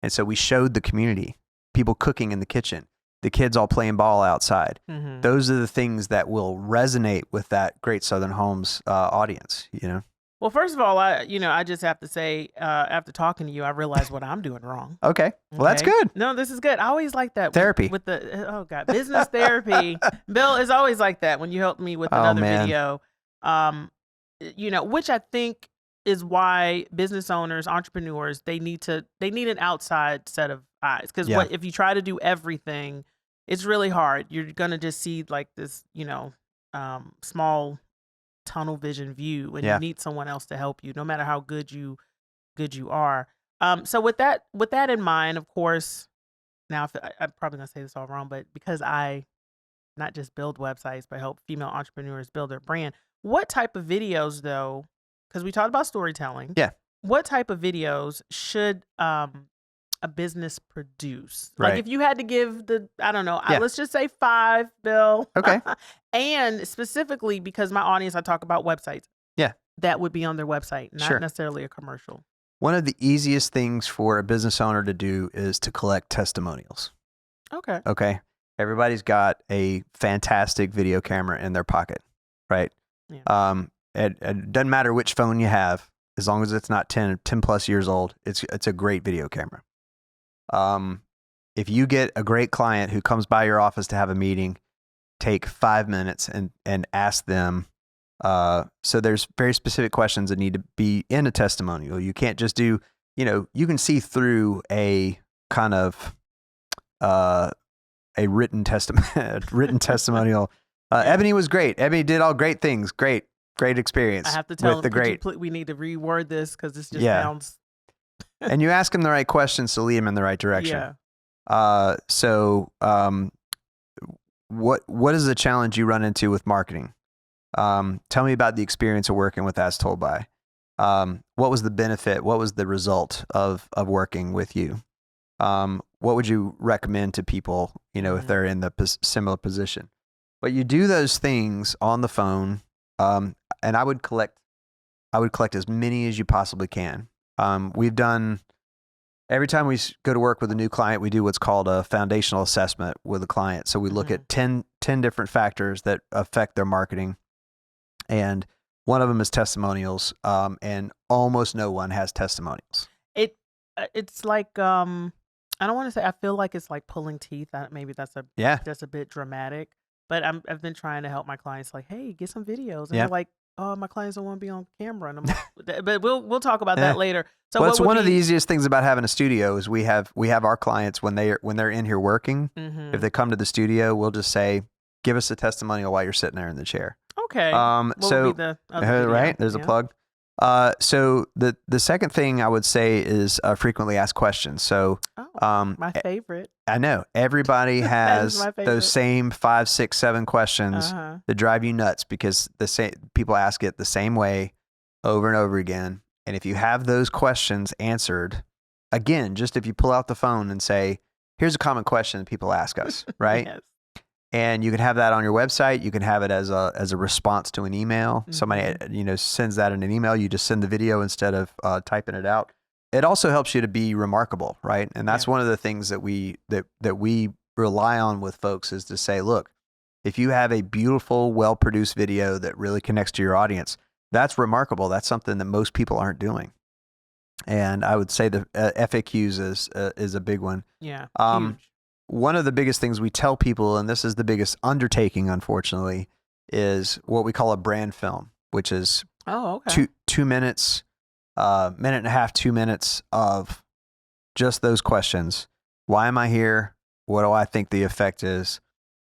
And so we showed the community, people cooking in the kitchen, the kids all playing ball outside. Mm-hmm. Those are the things that will resonate with that Great Southern Homes audience, you know? Well, first of all, I just have to say, after talking to you, I realized what I'm doing wrong. Okay. Well, that's Okay? good. No, this is good. I always like that. Therapy. With the, oh God, business therapy. Bill is always like that when you help me with Oh, another man. video. You know, which I think is why business owners, entrepreneurs, they need an outside set of eyes. Because Yeah. if you try to do everything, it's really hard. You're gonna just see like this, small tunnel vision view, and Yeah. you need someone else to help you, no matter how good you are. So with that in mind, of course, now I'm probably gonna say this all wrong, but because I not just build websites but help female entrepreneurs build their brand, What type of videos, though, because we talked about storytelling. Yeah. What type of videos should a business produce? Like Right. if you had to give I don't know, Yeah. let's just say 5, Bill. Okay. And specifically because my audience, I talk about websites. Yeah. That would be on their website, not Sure. necessarily a commercial. One of the easiest things for a business owner to do is to collect testimonials. Okay. Okay. Everybody's got a fantastic video camera in their pocket, right? Yeah. It doesn't matter which phone you have, as long as it's not 10 plus years old, it's a great video camera. If you get a great client who comes by your office to have a meeting, take 5 minutes and ask them. So there's very specific questions that need to be in a testimonial. You can't just do, you can see through a kind of a written testimonial. Ebony was great. Ebony did all great things. Great experience. I have to tell with them, we need to reword this because this just sounds. And you ask them the right questions to lead them in the right direction. Yeah. What is the challenge you run into with marketing? Tell me about the experience of working with As Told By. What was the benefit? What was the result of working with you? What would you recommend to people, if they're in the similar position? But you do those things on the phone, and I would collect as many as you possibly can. We've done, every time we go to work with a new client, we do what's called a foundational assessment with a client. So we look at 10 different factors that affect their marketing. And one of them is testimonials. And almost no one has testimonials. It's like, I don't want to say, I feel like it's like pulling teeth. Maybe that's a bit dramatic, but I've been trying to help my clients like, hey, get some videos. And they're like, oh, my clients don't want to be on camera. And I'm like, but we'll talk about that later. So it's one of the easiest things about having a studio is we have our clients when they're in here working, if they come to the studio, we'll just say, give us a testimonial while you're sitting there in the chair. Okay. So right, there's a plug. So the second thing I would say is frequently asked questions. So my favorite. I know everybody has those same 5, 6, 7 questions that drive you nuts because people ask it the same way over and over again. And if you have those questions answered, again, just if you pull out the phone and say, here's a common question that people ask us, right? Yes. And you can have that on your website. You can have it as a response to an email. Somebody, sends that in an email. You just send the video instead of typing it out. It also helps you to be remarkable, right? And that's one of the things that we rely on with folks is to say, look, if you have a beautiful, well-produced video that really connects to your audience, that's remarkable. That's something that most people aren't doing. And I would say the FAQs is a big one. Yeah. Huge. One of the biggest things we tell people, and this is the biggest undertaking, unfortunately, is what we call a brand film, which is 2 minutes, minute and a half, 2 minutes of just those questions. Why am I here? What do I think the effect is?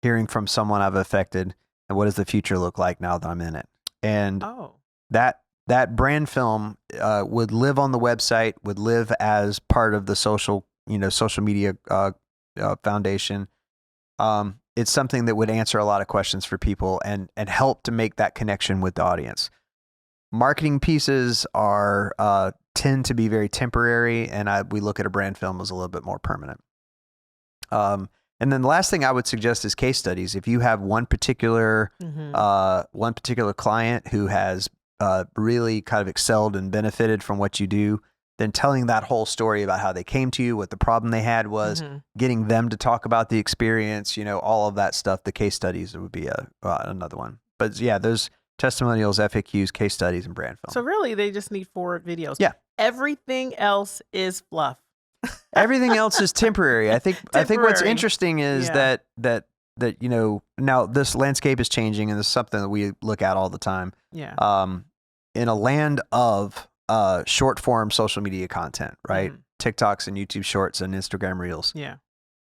Hearing from someone I've affected, and what does the future look like now that I'm in it? And that brand film would live on the website, would live as part of the social media foundation. It's something that would answer a lot of questions for people and help to make that connection with the audience. Marketing pieces tend to be very temporary, and we look at a brand film as a little bit more permanent. And then the last thing I would suggest is case studies. If you have one particular client who has really kind of excelled and benefited from what you do, then telling that whole story about how they came to you, what the problem they had was, getting them to talk about the experience, all of that stuff. The case studies would be another one. But yeah, those testimonials, FAQs, case studies, and brand film. So really, they just need 4 videos. Yeah. Everything else is fluff. Everything else is temporary. I think what's interesting is that now this landscape is changing, and this is something that we look at all the time. Yeah. In a land of short form social media content, right? TikToks and YouTube Shorts and Instagram Reels. Yeah.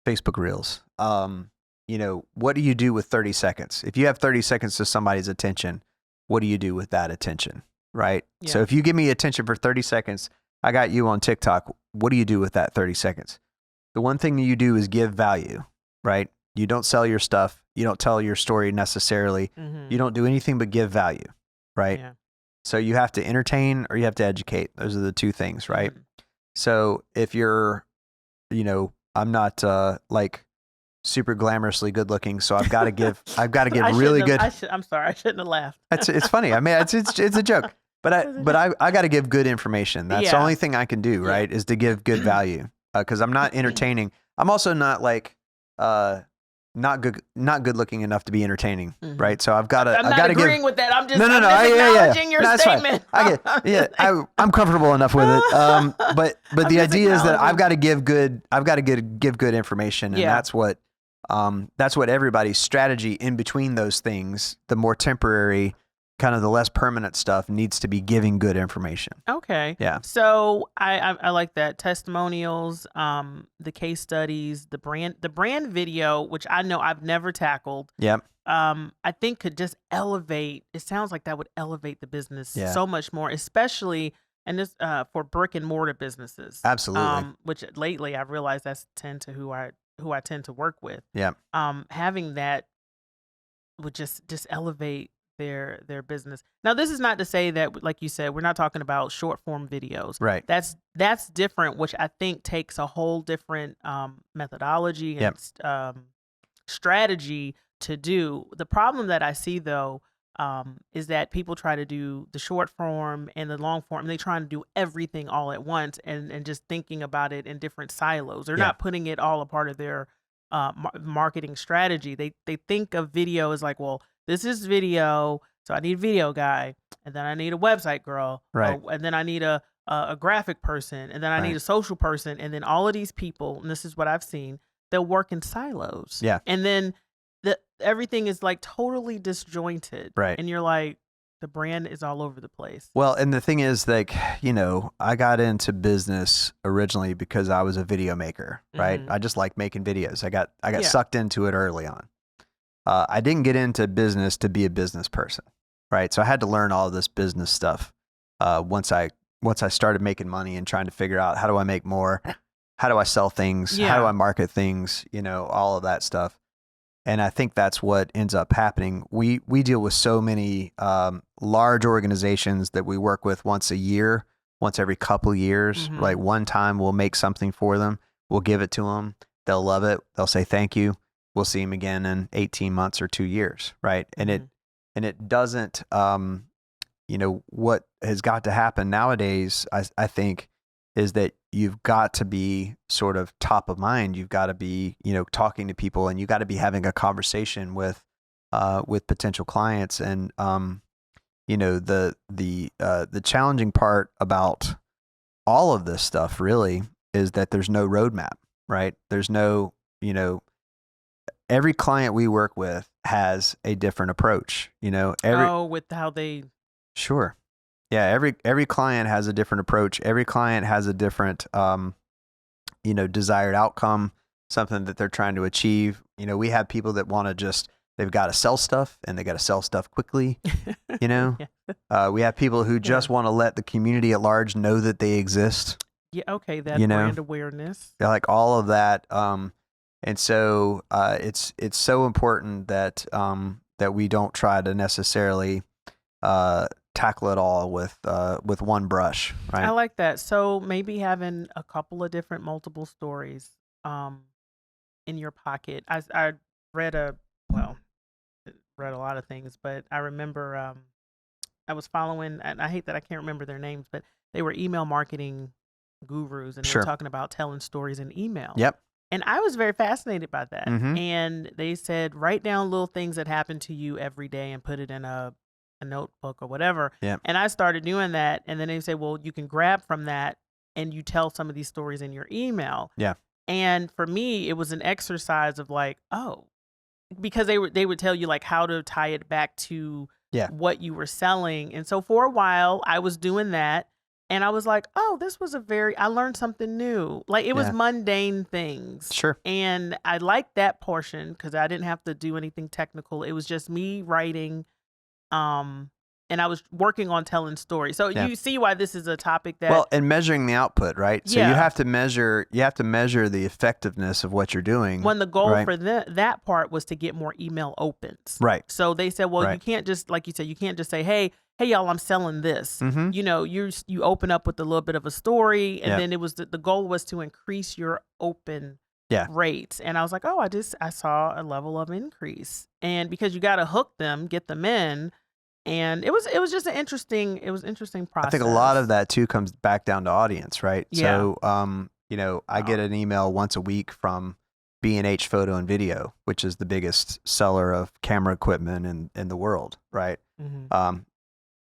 Facebook Reels. What do you do with 30 seconds? If you have 30 seconds to somebody's attention, what do you do with that attention, right? Yeah. So if you give me attention for 30 seconds, I got you on TikTok. What do you do with that 30 seconds? The one thing you do is give value, right? You don't sell your stuff. You don't tell your story necessarily. You don't do anything but give value. right? Yeah. So you have to entertain or you have to educate. Those are the two things, right? Mhm. So if you're, I'm not like super glamorously good looking, so I've got to give really good. I'm sorry, I shouldn't have laughed. It's funny. I mean, it's a joke. But I got to give good information. That's the Yeah. only thing I can do, Yeah. right? Is to give good value. Because I'm not entertaining. I'm also not like not good looking enough to be entertaining, right? So I've got to I'm not agreeing give. with that. I'm just No, acknowledging your No, that's fine. statement. I'm comfortable enough with it. But I'm the just idea is that I've acknowledging. got to give good. I've got to give good information, and Yeah. that's what everybody's strategy in between those things. The more temporary, kind of the less permanent stuff needs to be giving good information. Okay. Yeah. So I like that. Testimonials, the case studies, the brand video, which I know I've never tackled. Yep. I think could just elevate. It sounds like that would elevate the business Yeah. so much more, especially and this for brick and mortar businesses. Absolutely. Which lately I've realized that's who I tend to work with. Yeah. Having that would just elevate their business. Now, this is not to say that, like you said, we're not talking about short form videos. Right. That's different, which I think takes a whole different methodology and strategy to do. The problem that I see though is that people try to do the short form and the long form. And they try to do everything all at once and just thinking about it in different silos. They're not putting it all a part of their marketing strategy. They think of video as like, well, this is video, so I need a video guy, and then I need a website girl, right? And then I need a graphic person, and then I need a social person, and then all of these people, and this is what I've seen, they'll work in silos. Yeah. And then everything is like totally disjointed. Right. And you're like, the brand is all over the place. Well, and the thing is, like, I got into business originally because I was a video maker, right? I just like making videos. I got sucked into it early on. I didn't get into business to be a business person, right? So I had to learn all this business stuff once I started making money and trying to figure out how do I make more, how do I sell things, how do I market things, all of that stuff. And I think that's what ends up happening. We deal with so many large organizations that we work with once a year, once every couple years. Like one time we'll make something for them, we'll give it to them, they'll love it, they'll say thank you. We'll see them again in 18 months or 2 years, right? And it doesn't, what has got to happen nowadays, I think, is that you've got to be sort of top of mind. You've got to be, talking to people, and you got to be having a conversation with potential clients. And, the challenging part about all of this stuff really is that there's no roadmap, right? There's no, every client we work with has a different approach, with how they. Sure. Yeah. Every client has a different approach. Every client has a different, desired outcome, something that they're trying to achieve. We have people that want to they've got to sell stuff and they got to sell stuff quickly. We have people who just want to let the community at large know that they exist. Yeah. Okay. That brand awareness. Like all of that. And so it's so important that that we don't try to necessarily tackle it all with one brush, right? I like that. So maybe having a couple of different multiple stories in your pocket. I read a lot of things, but I remember I was following, and I hate that I can't remember their names, but they were email marketing gurus, and they were talking about telling stories in email. Yep. And I was very fascinated by that. Mm-hmm. And they said, write down little things that happen to you every day and put it in a notebook or whatever. Yep. And I started doing that. And then they say, well, you can grab from that and you tell some of these stories in your email. Yeah. And for me, it was an exercise of like, because they would tell you like how to tie it back to what you were selling. And so for a while I was doing that. And I was like, oh, this was I learned something new. Like it was mundane things. Sure. And I liked that portion because I didn't have to do anything technical. It was just me writing. And and I was working on telling stories. So Yeah. you see why this is a topic that Well, and measuring the output, right? So Yeah. you have to measure the effectiveness of what you're doing. when the goal right? for that part was to get more email opens. Right. So they said, well, you Right. can't just, like you said, you can't just say, hey y'all, I'm selling this. Mm-hmm. You know, you open up with a little bit of a story, and Yeah. then it was the goal was to increase your open Yeah. rates. And I was like, oh, I saw a level of increase, and because you got to hook them, get them in, and it was just an interesting process. I think a lot of that too comes back down to audience, right? Yeah. So, you know, I get an email once a week from B&H Photo and Video, which is the biggest seller of camera equipment in the world, right? Mhm.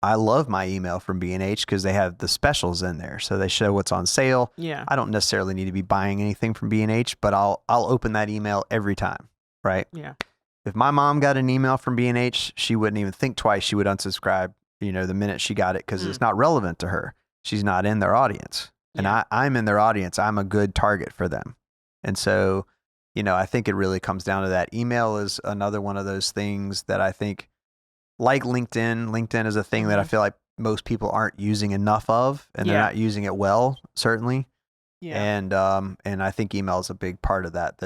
I love my email from B&H because they have the specials in there. So they show what's on sale. Yeah. I don't necessarily need to be buying anything from B&H, but I'll open that email every time, right? Yeah. If my mom got an email from B&H, she wouldn't even think twice. She would unsubscribe, you know, the minute she got it because it's not relevant to her. She's not in their audience. And I'm in their audience. I'm a good target for them. And so, you know, I think it really comes down to that. Email is another one of those things that I think, like LinkedIn is a thing that I feel like most people aren't using enough of, and they're not using it well, certainly. Yeah. And I think email is a big part of that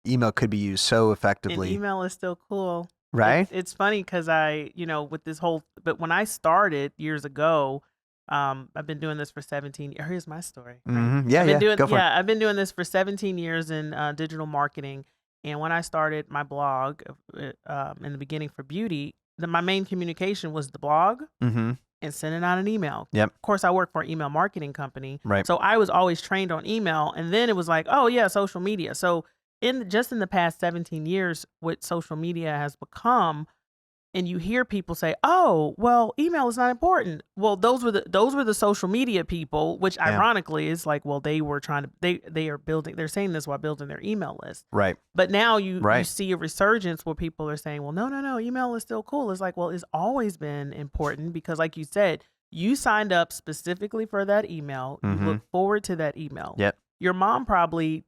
email could be used so effectively. And email is still cool. Right? It's funny because with this whole, but when I started years ago, I've been doing this for 17 years. Here's my story. Right? Mm-hmm. Yeah, go for it. I've been doing this for 17 years in digital marketing. And when I started my blog in the beginning for beauty, my main communication was the blog and sending out an email. Yep. Of course, I work for an email marketing company. Right. So I was always trained on email. And then it was like, oh, yeah, social media. So in the past 17 years, what social media has become, and you hear people say, oh, well, email is not important. Well, those were the social media people, which ironically is like, well, they were trying to, they're saying this while building their email list. Right. But now you see a resurgence where people are saying, well, no, email is still cool. It's like, well, it's always been important because, like you said, you signed up specifically for that email. You look forward to that email. Yep. Your mom probably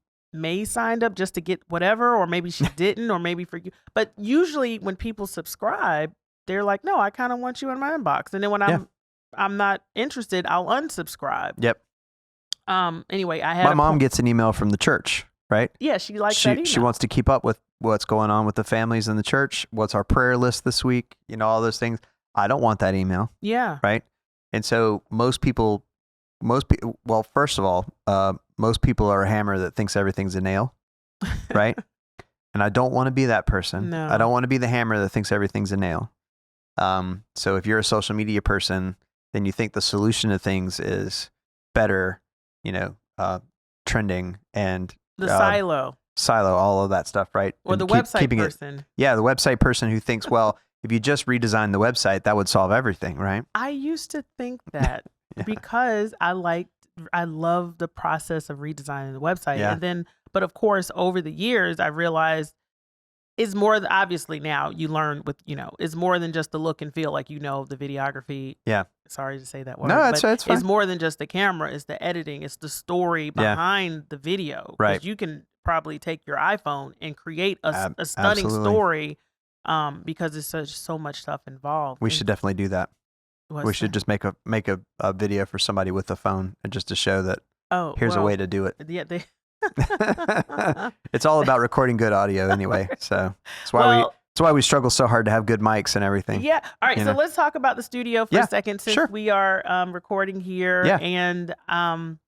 signed up just to get whatever, or maybe she didn't, or maybe for you. But usually when people subscribe, they're like, no, I kind of want you in my inbox. And then when I'm not interested, I'll unsubscribe. Yep. Anyway, I had my mom gets an email from the church, right? Yeah, she likes that email. She wants to keep up with what's going on with the families in the church. What's our prayer list this week? You know, all those things. I don't want that email. Yeah. Right. And so most people, well, first of all, most people are a hammer that thinks everything's a nail, right? And I don't want to be that person. No. I don't want to be the hammer that thinks everything's a nail. So if you're a social media person, then you think the solution to things is better, you know, trending and the silo, all of that stuff, right? Or and the website person. The website person who thinks, well, if you just redesign the website, that would solve everything, right? I used to think that because I love the process of redesigning the website. Yeah. And then, but of course, over the years, I realized it's more obviously now you learn with, it's more than just the look and feel, like, the videography. Yeah. Sorry to say that word. No, that's fine. It's more than just the camera. It's the editing. It's the story behind the video. Right. You can probably take your iPhone and create a stunning story because there's so much stuff involved. We should definitely do that. We should just make a video for somebody with a phone, and just to show that here's a way to do it. Yeah, it's all about recording good audio anyway. So that's why we struggle so hard to have good mics and everything. Yeah. All right. So let's talk about the studio for a second, since we are recording here. Yeah. And well,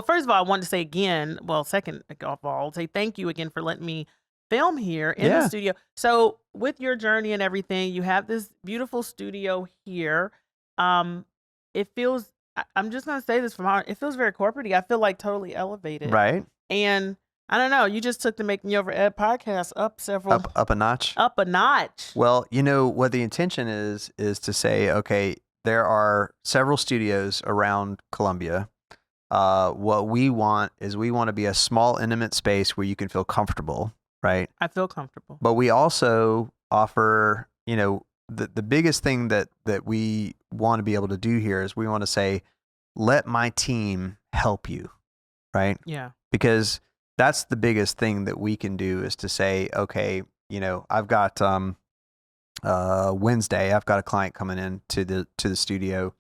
first of all, I wanted to say again, second of all, say thank you again for letting me film here in the studio. So with your journey and everything, you have this beautiful studio here. It feels, I'm just going to say this from heart, it feels very corporate-y. I feel like totally elevated. Right. And I don't know, you just took the Make Me Over Ed podcast up a notch. Up a notch. Well, what the intention is to say, okay, there are several studios around Columbia. What we want to be a small, intimate space where you can feel comfortable, right? I feel comfortable. But we also offer, the biggest thing that we want to be able to do here is we want to say, let my team help you, right? Yeah. Because that's the biggest thing that we can do, is to say, okay, I've got Wednesday. I've got a client coming in to the studio.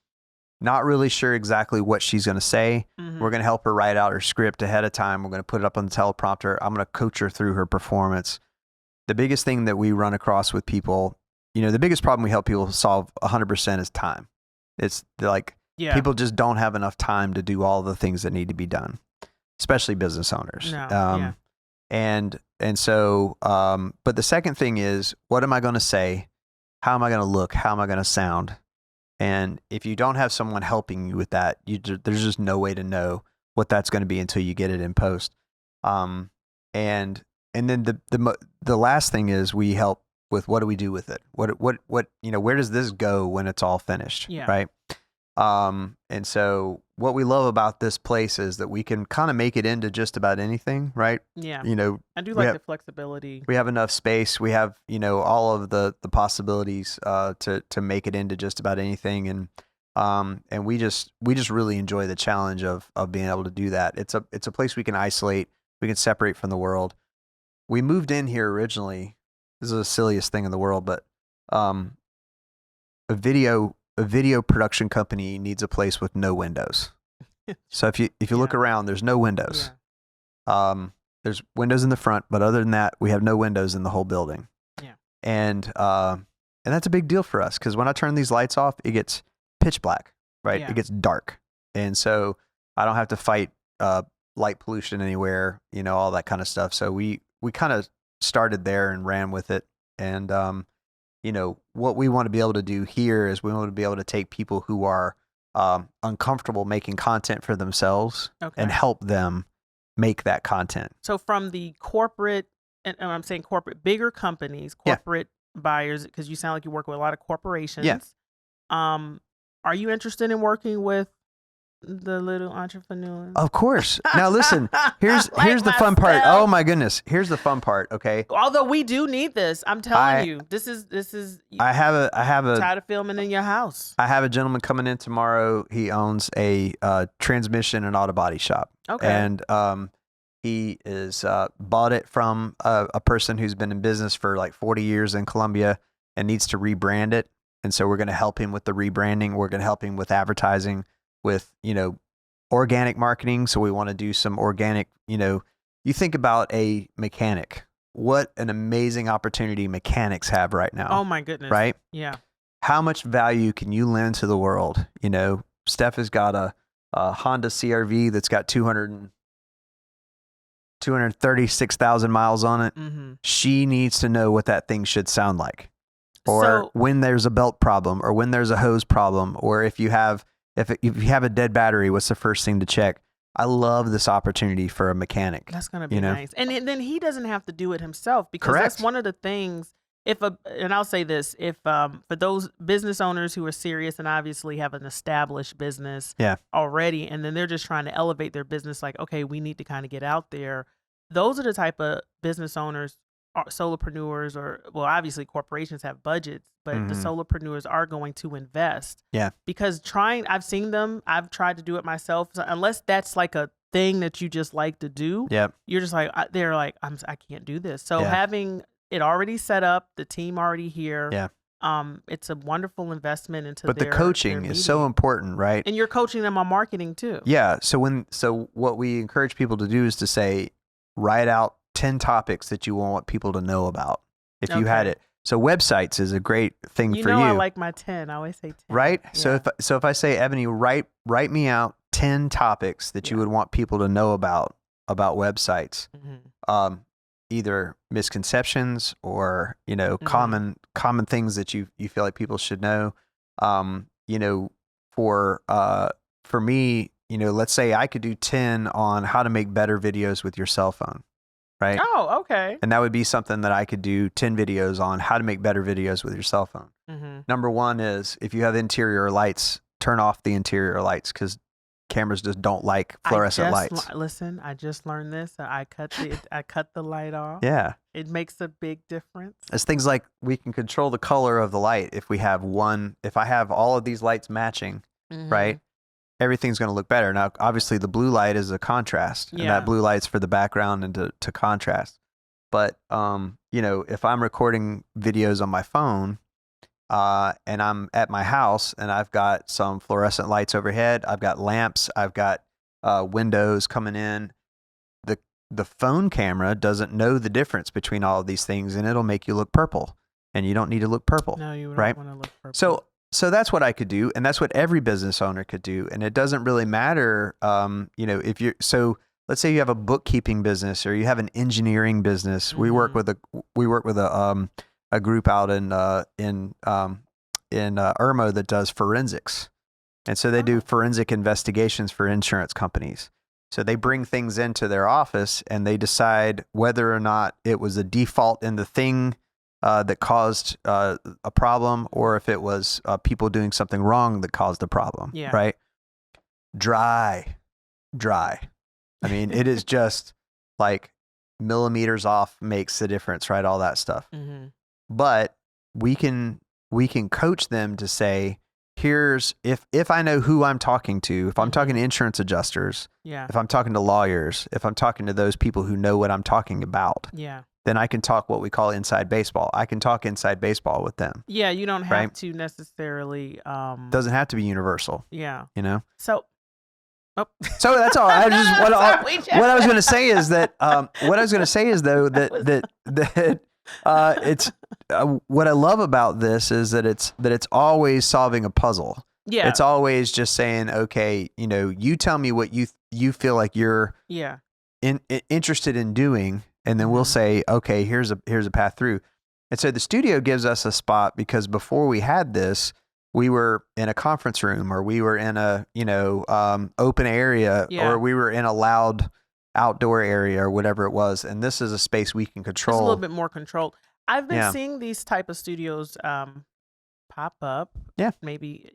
Not really sure exactly what she's going to say. Mhm. We're going to help her write out her script ahead of time. We're going to put it up on the teleprompter. I'm going to coach her through her performance. The biggest thing that we run across with people, the biggest problem we help people solve 100% is time. It's like people just don't have enough time to do all the things that need to be done, especially business owners. No. And so, but the second thing is, what am I going to say? How am I going to look? How am I going to sound? And if you don't have someone helping you with that, there's just no way to know what that's going to be until you get it in post. And then the last thing is we help with what do we do with it? What where does this go when it's all finished? Yeah. Right. And so what we love about this place is that we can kind of make it into just about anything, right? Yeah. I do like the flexibility. We have enough space. We have, all of the possibilities to make it into just about anything. And we just really enjoy the challenge of being able to do that. It's a place we can isolate, we can separate from the world. We moved in here originally. This is the silliest thing in the world, but a video production company needs a place with no windows. So if you look around, there's no windows. Yeah. There's windows in the front, but other than that, we have no windows in the whole building. Yeah. And that's a big deal for us because when I turn these lights off, it gets pitch black, right? Yeah. It gets dark. And so I don't have to fight light pollution anywhere, all that kind of stuff. So we kind of started there and ran with it. And what we want to be able to do here is we want to be able to take people who are uncomfortable making content for themselves and help them make that content. So from the corporate, and I'm saying corporate, bigger companies, corporate buyers, because you sound like you work with a lot of corporations. Yeah. Are you interested in working with the little entrepreneurs? Of course. Now listen, here's the fun part. Oh my goodness. Here's the fun part. Okay. Although we do need this, I'm telling you, this is. I have a tired of filming in your house. I have a gentleman coming in tomorrow. He owns a transmission and auto body shop. Okay. And he is bought it from a person who's been in business for like 40 years in Colombia and needs to rebrand it. And so we're going to help him with the rebranding. We're going to help him with advertising, with, organic marketing. So we want to do some organic, you think about a mechanic, what an amazing opportunity mechanics have right now. Oh my goodness. Right? Yeah. How much value can you lend to the world? Steph has got a Honda CRV that's got 236,000 miles on it. Mm-hmm. She needs to know what that thing should sound like. Or when there's a belt problem, or when there's a hose problem, or if you have a dead battery, what's the first thing to check? I love this opportunity for a mechanic. That's going to be nice. And then he doesn't have to do it himself, because that's one of the things. And I'll say this, if for those business owners who are serious and obviously have an established business already, and then they're just trying to elevate their business, like, okay, we need to kind of get out there. Those are the type of business owners, solopreneurs, or, well, obviously corporations have budgets, but the solopreneurs are going to invest. Yeah. Because I've seen them, I've tried to do it myself. So unless that's like a thing that you just like to do, you're just like, they're like, I can't do this. So having it already set up, the team already here. It's a wonderful investment into the coaching is so important, right? And you're coaching them on marketing too. Yeah. So what we encourage people to do is to say, write out 10 topics that you want people to know about. If you had it. So websites is a great thing for you. I like my 10. I always say 10. Right? Yeah. So if I say, Ebony, write me out 10 topics that you would want people to know about websites. Mm-hmm. Either misconceptions or, common things that you feel like people should know. For me, let's say I could do 10 on how to make better videos with your cell phone. Right? Oh, okay. And that would be something that I could do 10 videos on how to make better videos with your cell phone. Mm-hmm. Number one is, if you have interior lights, turn off the interior lights, because cameras just don't like fluorescent lights. Listen, I just learned this. I cut the light off. Yeah. It makes a big difference. It's things like we can control the color of the light. If I have all of these lights matching, right? Everything's going to look better. Now, obviously, the blue light is a contrast, and that blue light's for the background and to contrast. But, if I'm recording videos on my phone, and I'm at my house and I've got some fluorescent lights overhead. I've got lamps. I've got windows coming in. The phone camera doesn't know the difference between all of these things, and it'll make you look purple, and you don't need to look purple. No, you don't right? want to look purple. So that's what I could do, and that's what every business owner could do. And it doesn't really matter, if you're let's say you have a bookkeeping business or you have an engineering business. We work with a group out in Irmo that does forensics, and so they do forensic investigations for insurance companies. So they bring things into their office and they decide whether or not it was a default in the thing that caused a problem, or if it was people doing something wrong that caused the problem. Yeah. Right? Dry. I mean, it is just like millimeters off makes the difference, right? All that stuff. Mm-hmm. But we can coach them to say, here's if I know who I'm talking to, if I'm talking to insurance adjusters, if I'm talking to lawyers, if I'm talking to those people who know what I'm talking about, then I can talk what we call inside baseball. I can talk inside baseball with them. Yeah, you don't have to necessarily. Doesn't have to be universal. Yeah. So that's all. I just what I was going to say is that it's what I love about this is that it's always solving a puzzle. Yeah. It's always just saying, okay, you tell me what you feel like you're interested in doing, and then we'll say, okay, here's a path through. And so the studio gives us a spot because before we had this, we were in a conference room, or we were in a open area, or we were in a loud outdoor area, or whatever it was. And this is a space we can control. It's a little bit more controlled. I've been seeing these type of studios pop up. Yeah. Maybe,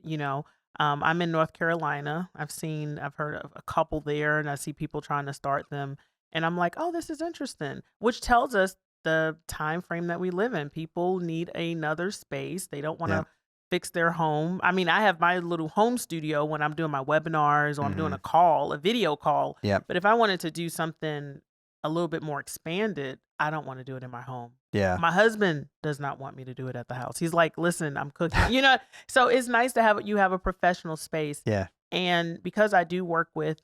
I'm in North Carolina. I've heard of a couple there, and I see people trying to start them. And I'm like, oh, this is interesting, which tells us the time frame that we live in. People need another space. They don't want to fix their home. I mean, I have my little home studio when I'm doing my webinars or I'm doing a video call. Yeah. But if I wanted to do something a little bit more expanded, I don't want to do it in my home. Yeah. My husband does not want me to do it at the house. He's like, listen, I'm cooking, so it's nice to have a professional space. Yeah. And because I do work with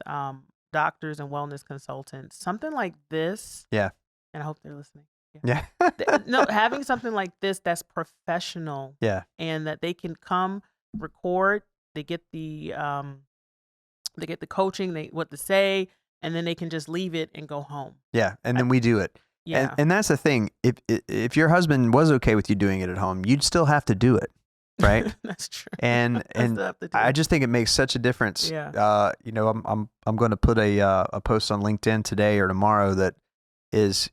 doctors and wellness consultants, something like this. Yeah. And I hope they're listening. Yeah. No, having something like this that's professional. Yeah. And that they can come record, they get the coaching, what to say, and then they can just leave it and go home. Yeah. And then we do it. Yeah. And that's the thing. If your husband was okay with you doing it at home, you'd still have to do it. Right. That's true. And I just think it makes such a difference. Yeah. I'm going to put a post on LinkedIn today or tomorrow that is,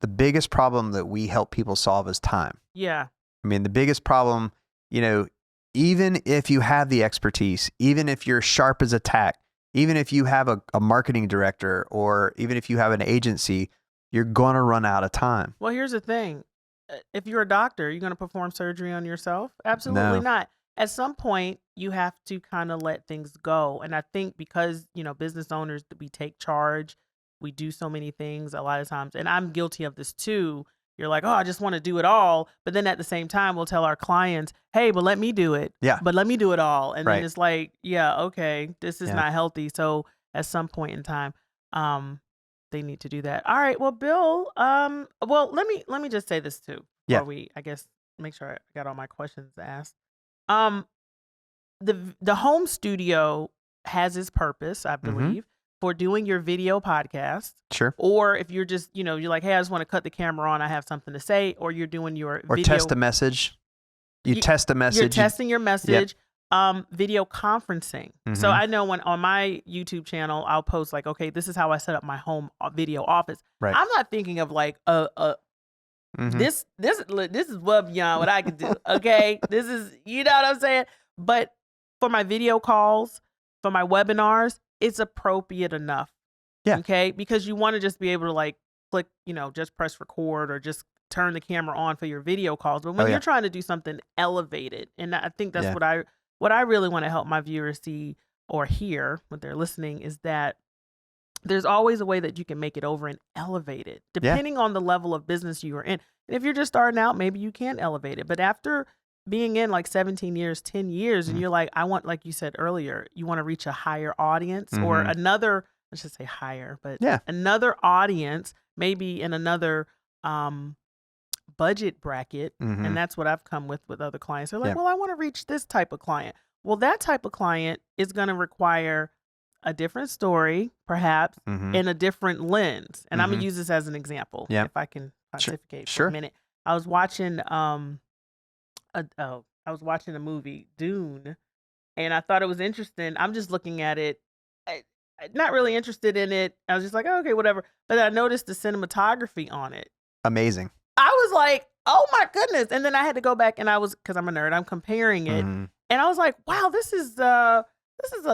the biggest problem that we help people solve is time. Yeah. I mean, the biggest problem, even if you have the expertise, even if you're sharp as a tack, even if you have a marketing director, or even if you have an agency, you're going to run out of time. Well, here's the thing. If you're a doctor, you're going to perform surgery on yourself? Absolutely not. At some point, you have to kind of let things go. And I think because, business owners, we take charge, we do so many things a lot of times. And I'm guilty of this too. You're like, oh, I just want to do it all. But then at the same time, we'll tell our clients, hey, but let me do it. Yeah. But let me do it all. And right. then it's like, yeah, okay, this is not healthy. So at some point in time, they need to do that. All right. Well, Bill, well, let me just say this too. Before we, I guess, make sure I got all my questions asked. The home studio has its purpose, I believe, for doing your video podcast. Sure. Or if you're just, you're like, hey, I just want to cut the camera on, I have something to say, or you're doing your or video. Test a message. You test a message. You're testing your message. Video conferencing. So I know when on my YouTube channel, I'll post like, okay, this is how I set up my home video office. Right. I'm not thinking of like this is well beyond what I could do. Okay. This is, you know what I'm saying? But for my video calls, for my webinars, it's appropriate enough. Yeah. Okay. Because you want to just be able to like click, just press record or just turn the camera on for your video calls. But when you're trying to do something elevated, and I think that's what I really want to help my viewers see or hear when they're listening, is that there's always a way that you can make it over and elevate it, depending on the level of business you are in. And if you're just starting out, maybe you can elevate it. But after being in like 17 years, 10 years, and you're like, I want, like you said earlier, you want to reach a higher audience or another, I should say higher, but another audience, maybe in another budget bracket. And that's what I've come with other clients. They're like, well, I want to reach this type of client. Well, that type of client is going to require a different story, perhaps, and a different lens. And I'm going to use this as an example, if I can pontificate for a minute. I was watching I was watching a movie, Dune, and I thought it was interesting. I'm just looking at it, not really interested in it. I was just like, oh, okay, whatever. But I noticed the cinematography on it. Amazing. I was like, oh my goodness. And then I had to go back and because I'm a nerd, I'm comparing it. And I was like, wow, this is a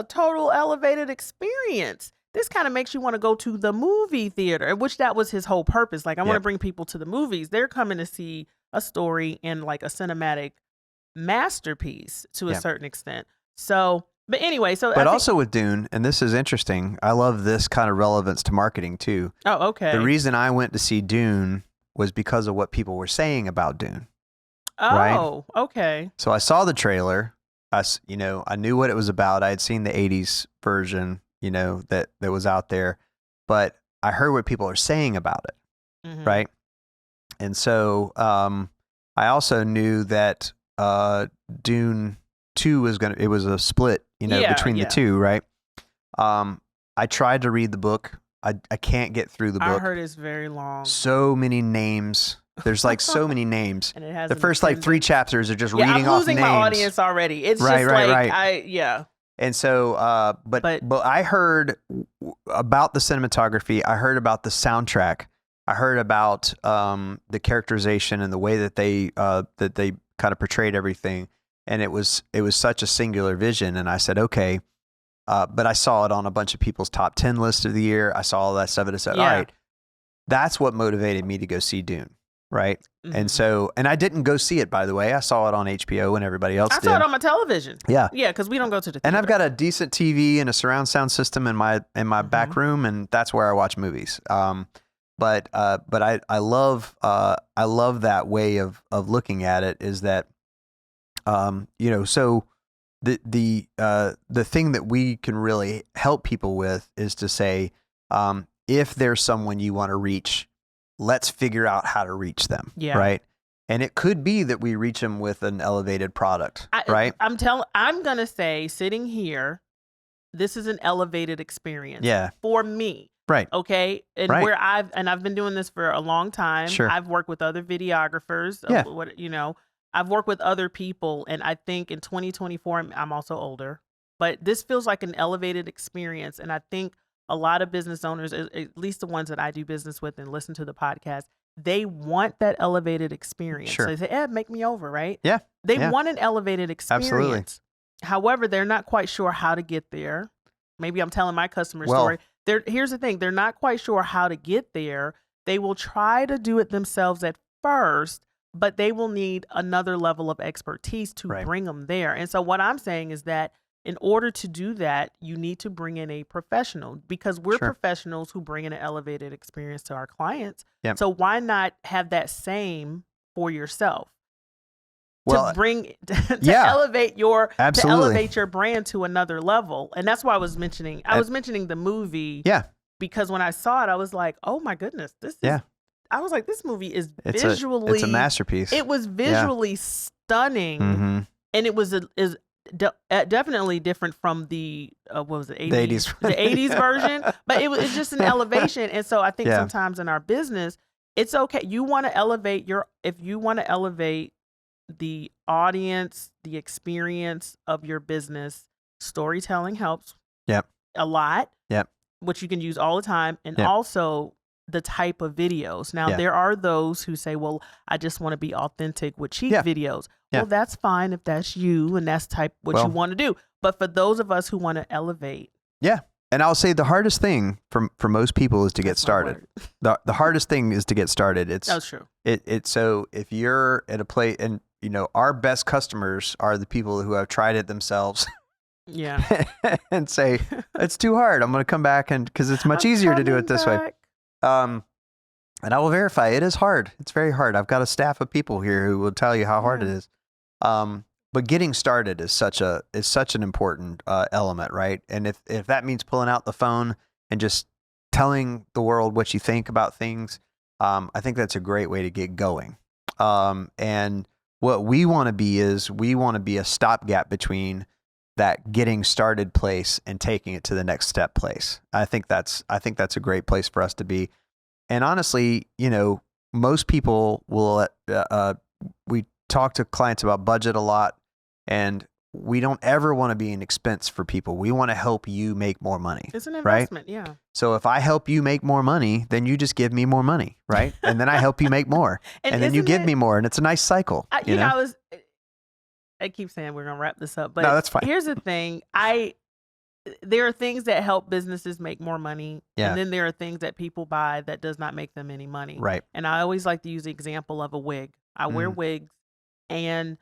total elevated experience. This kind of makes you want to go to the movie theater, which that was his whole purpose. Like, I want to bring people to the movies. They're coming to see a story in like a cinematic masterpiece to a certain extent. So, but anyway, but also with Dune, and this is interesting, I love this kind of relevance to marketing too. Oh, okay. The reason I went to see Dune was because of what people were saying about Dune. Oh, right? Okay. So I saw the trailer. I knew what it was about. I had seen the 80s version, that was out there, but I heard what people are saying about it. Right. And so, I also knew that, Dune 2 it was a split, between the two. Right. I tried to read the book. I can't get through the book. I heard it's very long. So many names. There's like so many names. And it has the first like 3 chapters are just reading off names. I'm losing my audience already. It's right. And so, but I heard about the cinematography. I heard about the soundtrack. I heard about the characterization and the way that they kind of portrayed everything. And it was such a singular vision. And I said, okay. But I saw it on a bunch of people's top 10 list of the year. I saw all that stuff and I said, all right, that's what motivated me to go see Dune. Right. And so, and I didn't go see it, by the way. I saw it on HBO when everybody else did. I saw it on my television. Yeah. Yeah. Cause we don't go to the theater. And I've got a decent TV and a surround sound system in my back room. And that's where I watch movies. But I love that way of looking at it is that, so the thing that we can really help people with is to say, if there's someone you want to reach, let's figure out how to reach them. Yeah. Right. And it could be that we reach them with an elevated product. Right. I'm going to say sitting here, this is an elevated experience. Yeah. For me. Right. Okay. And where I've been doing this for a long time. Sure. I've worked with other videographers. Yeah. I've worked with other people. And I think in 2024, I'm also older, but this feels like an elevated experience. And I think a lot of business owners, at least the ones that I do business with and listen to the podcast, they want that elevated experience. Sure. So they say, Ed, make me over, right? Yeah. They want an elevated experience. Absolutely. However, they're not quite sure how to get there. Maybe I'm telling my customer story. Here's the thing. They're not quite sure how to get there. They will try to do it themselves at first, but they will need another level of expertise to bring them there. And so what I'm saying is that in order to do that, you need to bring in a professional because we're professionals who bring in an elevated experience to our clients. Yep. So why not have that same for yourself? Well, to elevate your brand to another level. And that's why I was mentioning the movie. Yeah. Because when I saw it, I was like, oh my goodness, I was like, this movie is visually, it's a masterpiece. It was visually stunning. And it was definitely different from the what was it, 80s? The 80s version, but it's just an elevation. And so I think sometimes in our business, it's okay. If you want to elevate the audience, the experience of your business, storytelling helps. Yep. A lot. Yep. Which you can use all the time, and also the type of videos. Now there are those who say, well, I just want to be authentic with cheap videos. Well, that's fine if that's you and that's what you want to do. But for those of us who want to elevate. Yeah. And I'll say the hardest thing for most people is to get started. The hardest thing is to get started. That's true. So if you're at a place, and our best customers are the people who have tried it themselves. Yeah. And say, it's too hard. I'm going to come back because it's much easier to do it this way. And I will verify it is hard. It's very hard. I've got a staff of people here who will tell you how hard it is. But getting started is such an important element, right? And if that means pulling out the phone and just telling the world what you think about things, I think that's a great way to get going. And what we want to be is we want to be a stopgap between that getting started place and taking it to the next step place. I think that's a great place for us to be. And honestly, you know, most people will, we talk to clients about budget a lot, and we don't ever want to be an expense for people. We want to help you make more money. It's an investment, yeah. So if I help you make more money, then you just give me more money, right? And then I help you make more, and then you give me more, and it's a nice cycle. You know? I keep saying we're going to wrap this up, but no, that's fine. Here's the thing. There are things that help businesses make more money. Yeah. And then there are things that people buy that does not make them any money. Right. And I always like to use the example of a wig. I wear wigs, and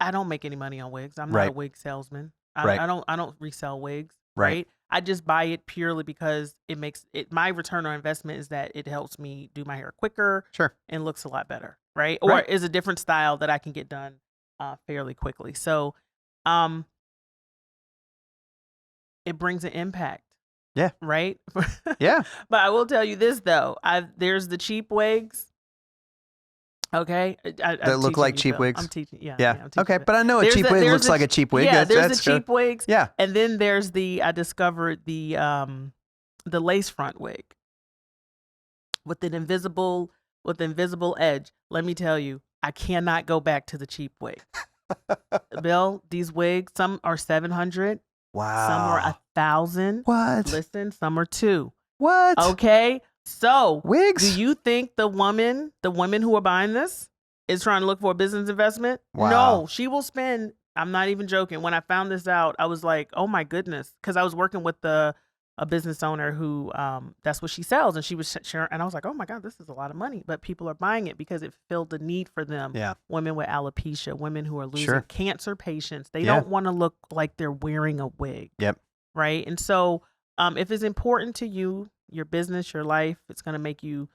I don't make any money on wigs. I'm not a wig salesman. I don't resell wigs. Right. I just buy it purely because it makes it, my return on investment is that it helps me do my hair quicker. Sure. And looks a lot better. Right. Or is a different style that I can get done fairly quickly. So, it brings an impact. Yeah. Right? Yeah. But I will tell you this, though. There's the cheap wigs. Okay. That look like cheap wigs? I'm teaching. Yeah. Yeah. I'm teaching okay. But I know a cheap wig looks like a cheap wig. Yeah. There's the cheap wigs. Yeah. And then there's I discovered the lace front wig with an invisible edge. Let me tell you, I cannot go back to the cheap wig. Bill, these wigs, some are $700. Wow. Some are 1,000. What? Listen, some are 2. What? Okay. So wigs? Do you think the women who are buying this is trying to look for a business investment? Wow. No, she will spend. I'm not even joking. When I found this out, I was like, oh my goodness. Cause I was working with a business owner who, that's what she sells. And she was sharing, and I was like, oh my God, this is a lot of money, but people are buying it because it filled the need for them. Yeah. Women with alopecia, women who are losing cancer patients. They don't want to look like they're wearing a wig. Yep. Right. And so, if it's important to you, your business, your life, it's going to make you,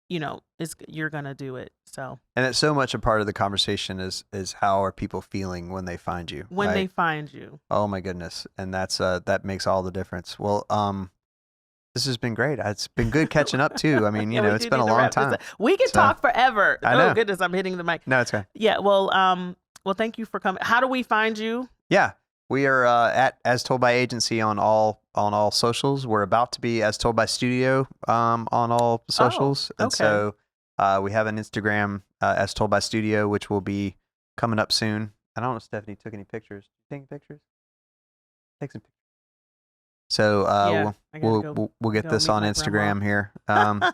you're going to do it. So, and it's so much a part of the conversation is how are people feeling when they find you? When they find you. Oh my goodness. And that's, that makes all the difference. Well, this has been great. It's been good catching up too. I mean, it's been a long time. We can talk forever. I know. Oh goodness, I'm hitting the mic. No, it's okay. Yeah. Well, thank you for coming. How do we find you? Yeah. We are at As Told by Agency on all socials. We're about to be As Told by Studio on all socials. Oh, okay. And so we have an Instagram, As Told by Studio, which will be coming up soon. I don't know if Stephanie took any pictures. Take any pictures? Take some pictures. So we'll get this on Instagram here.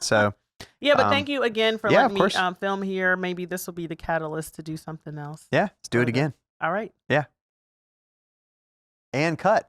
So yeah, but thank you again for letting me film here. Maybe this will be the catalyst to do something else. Yeah, let's do it again. All right. Yeah. And cut.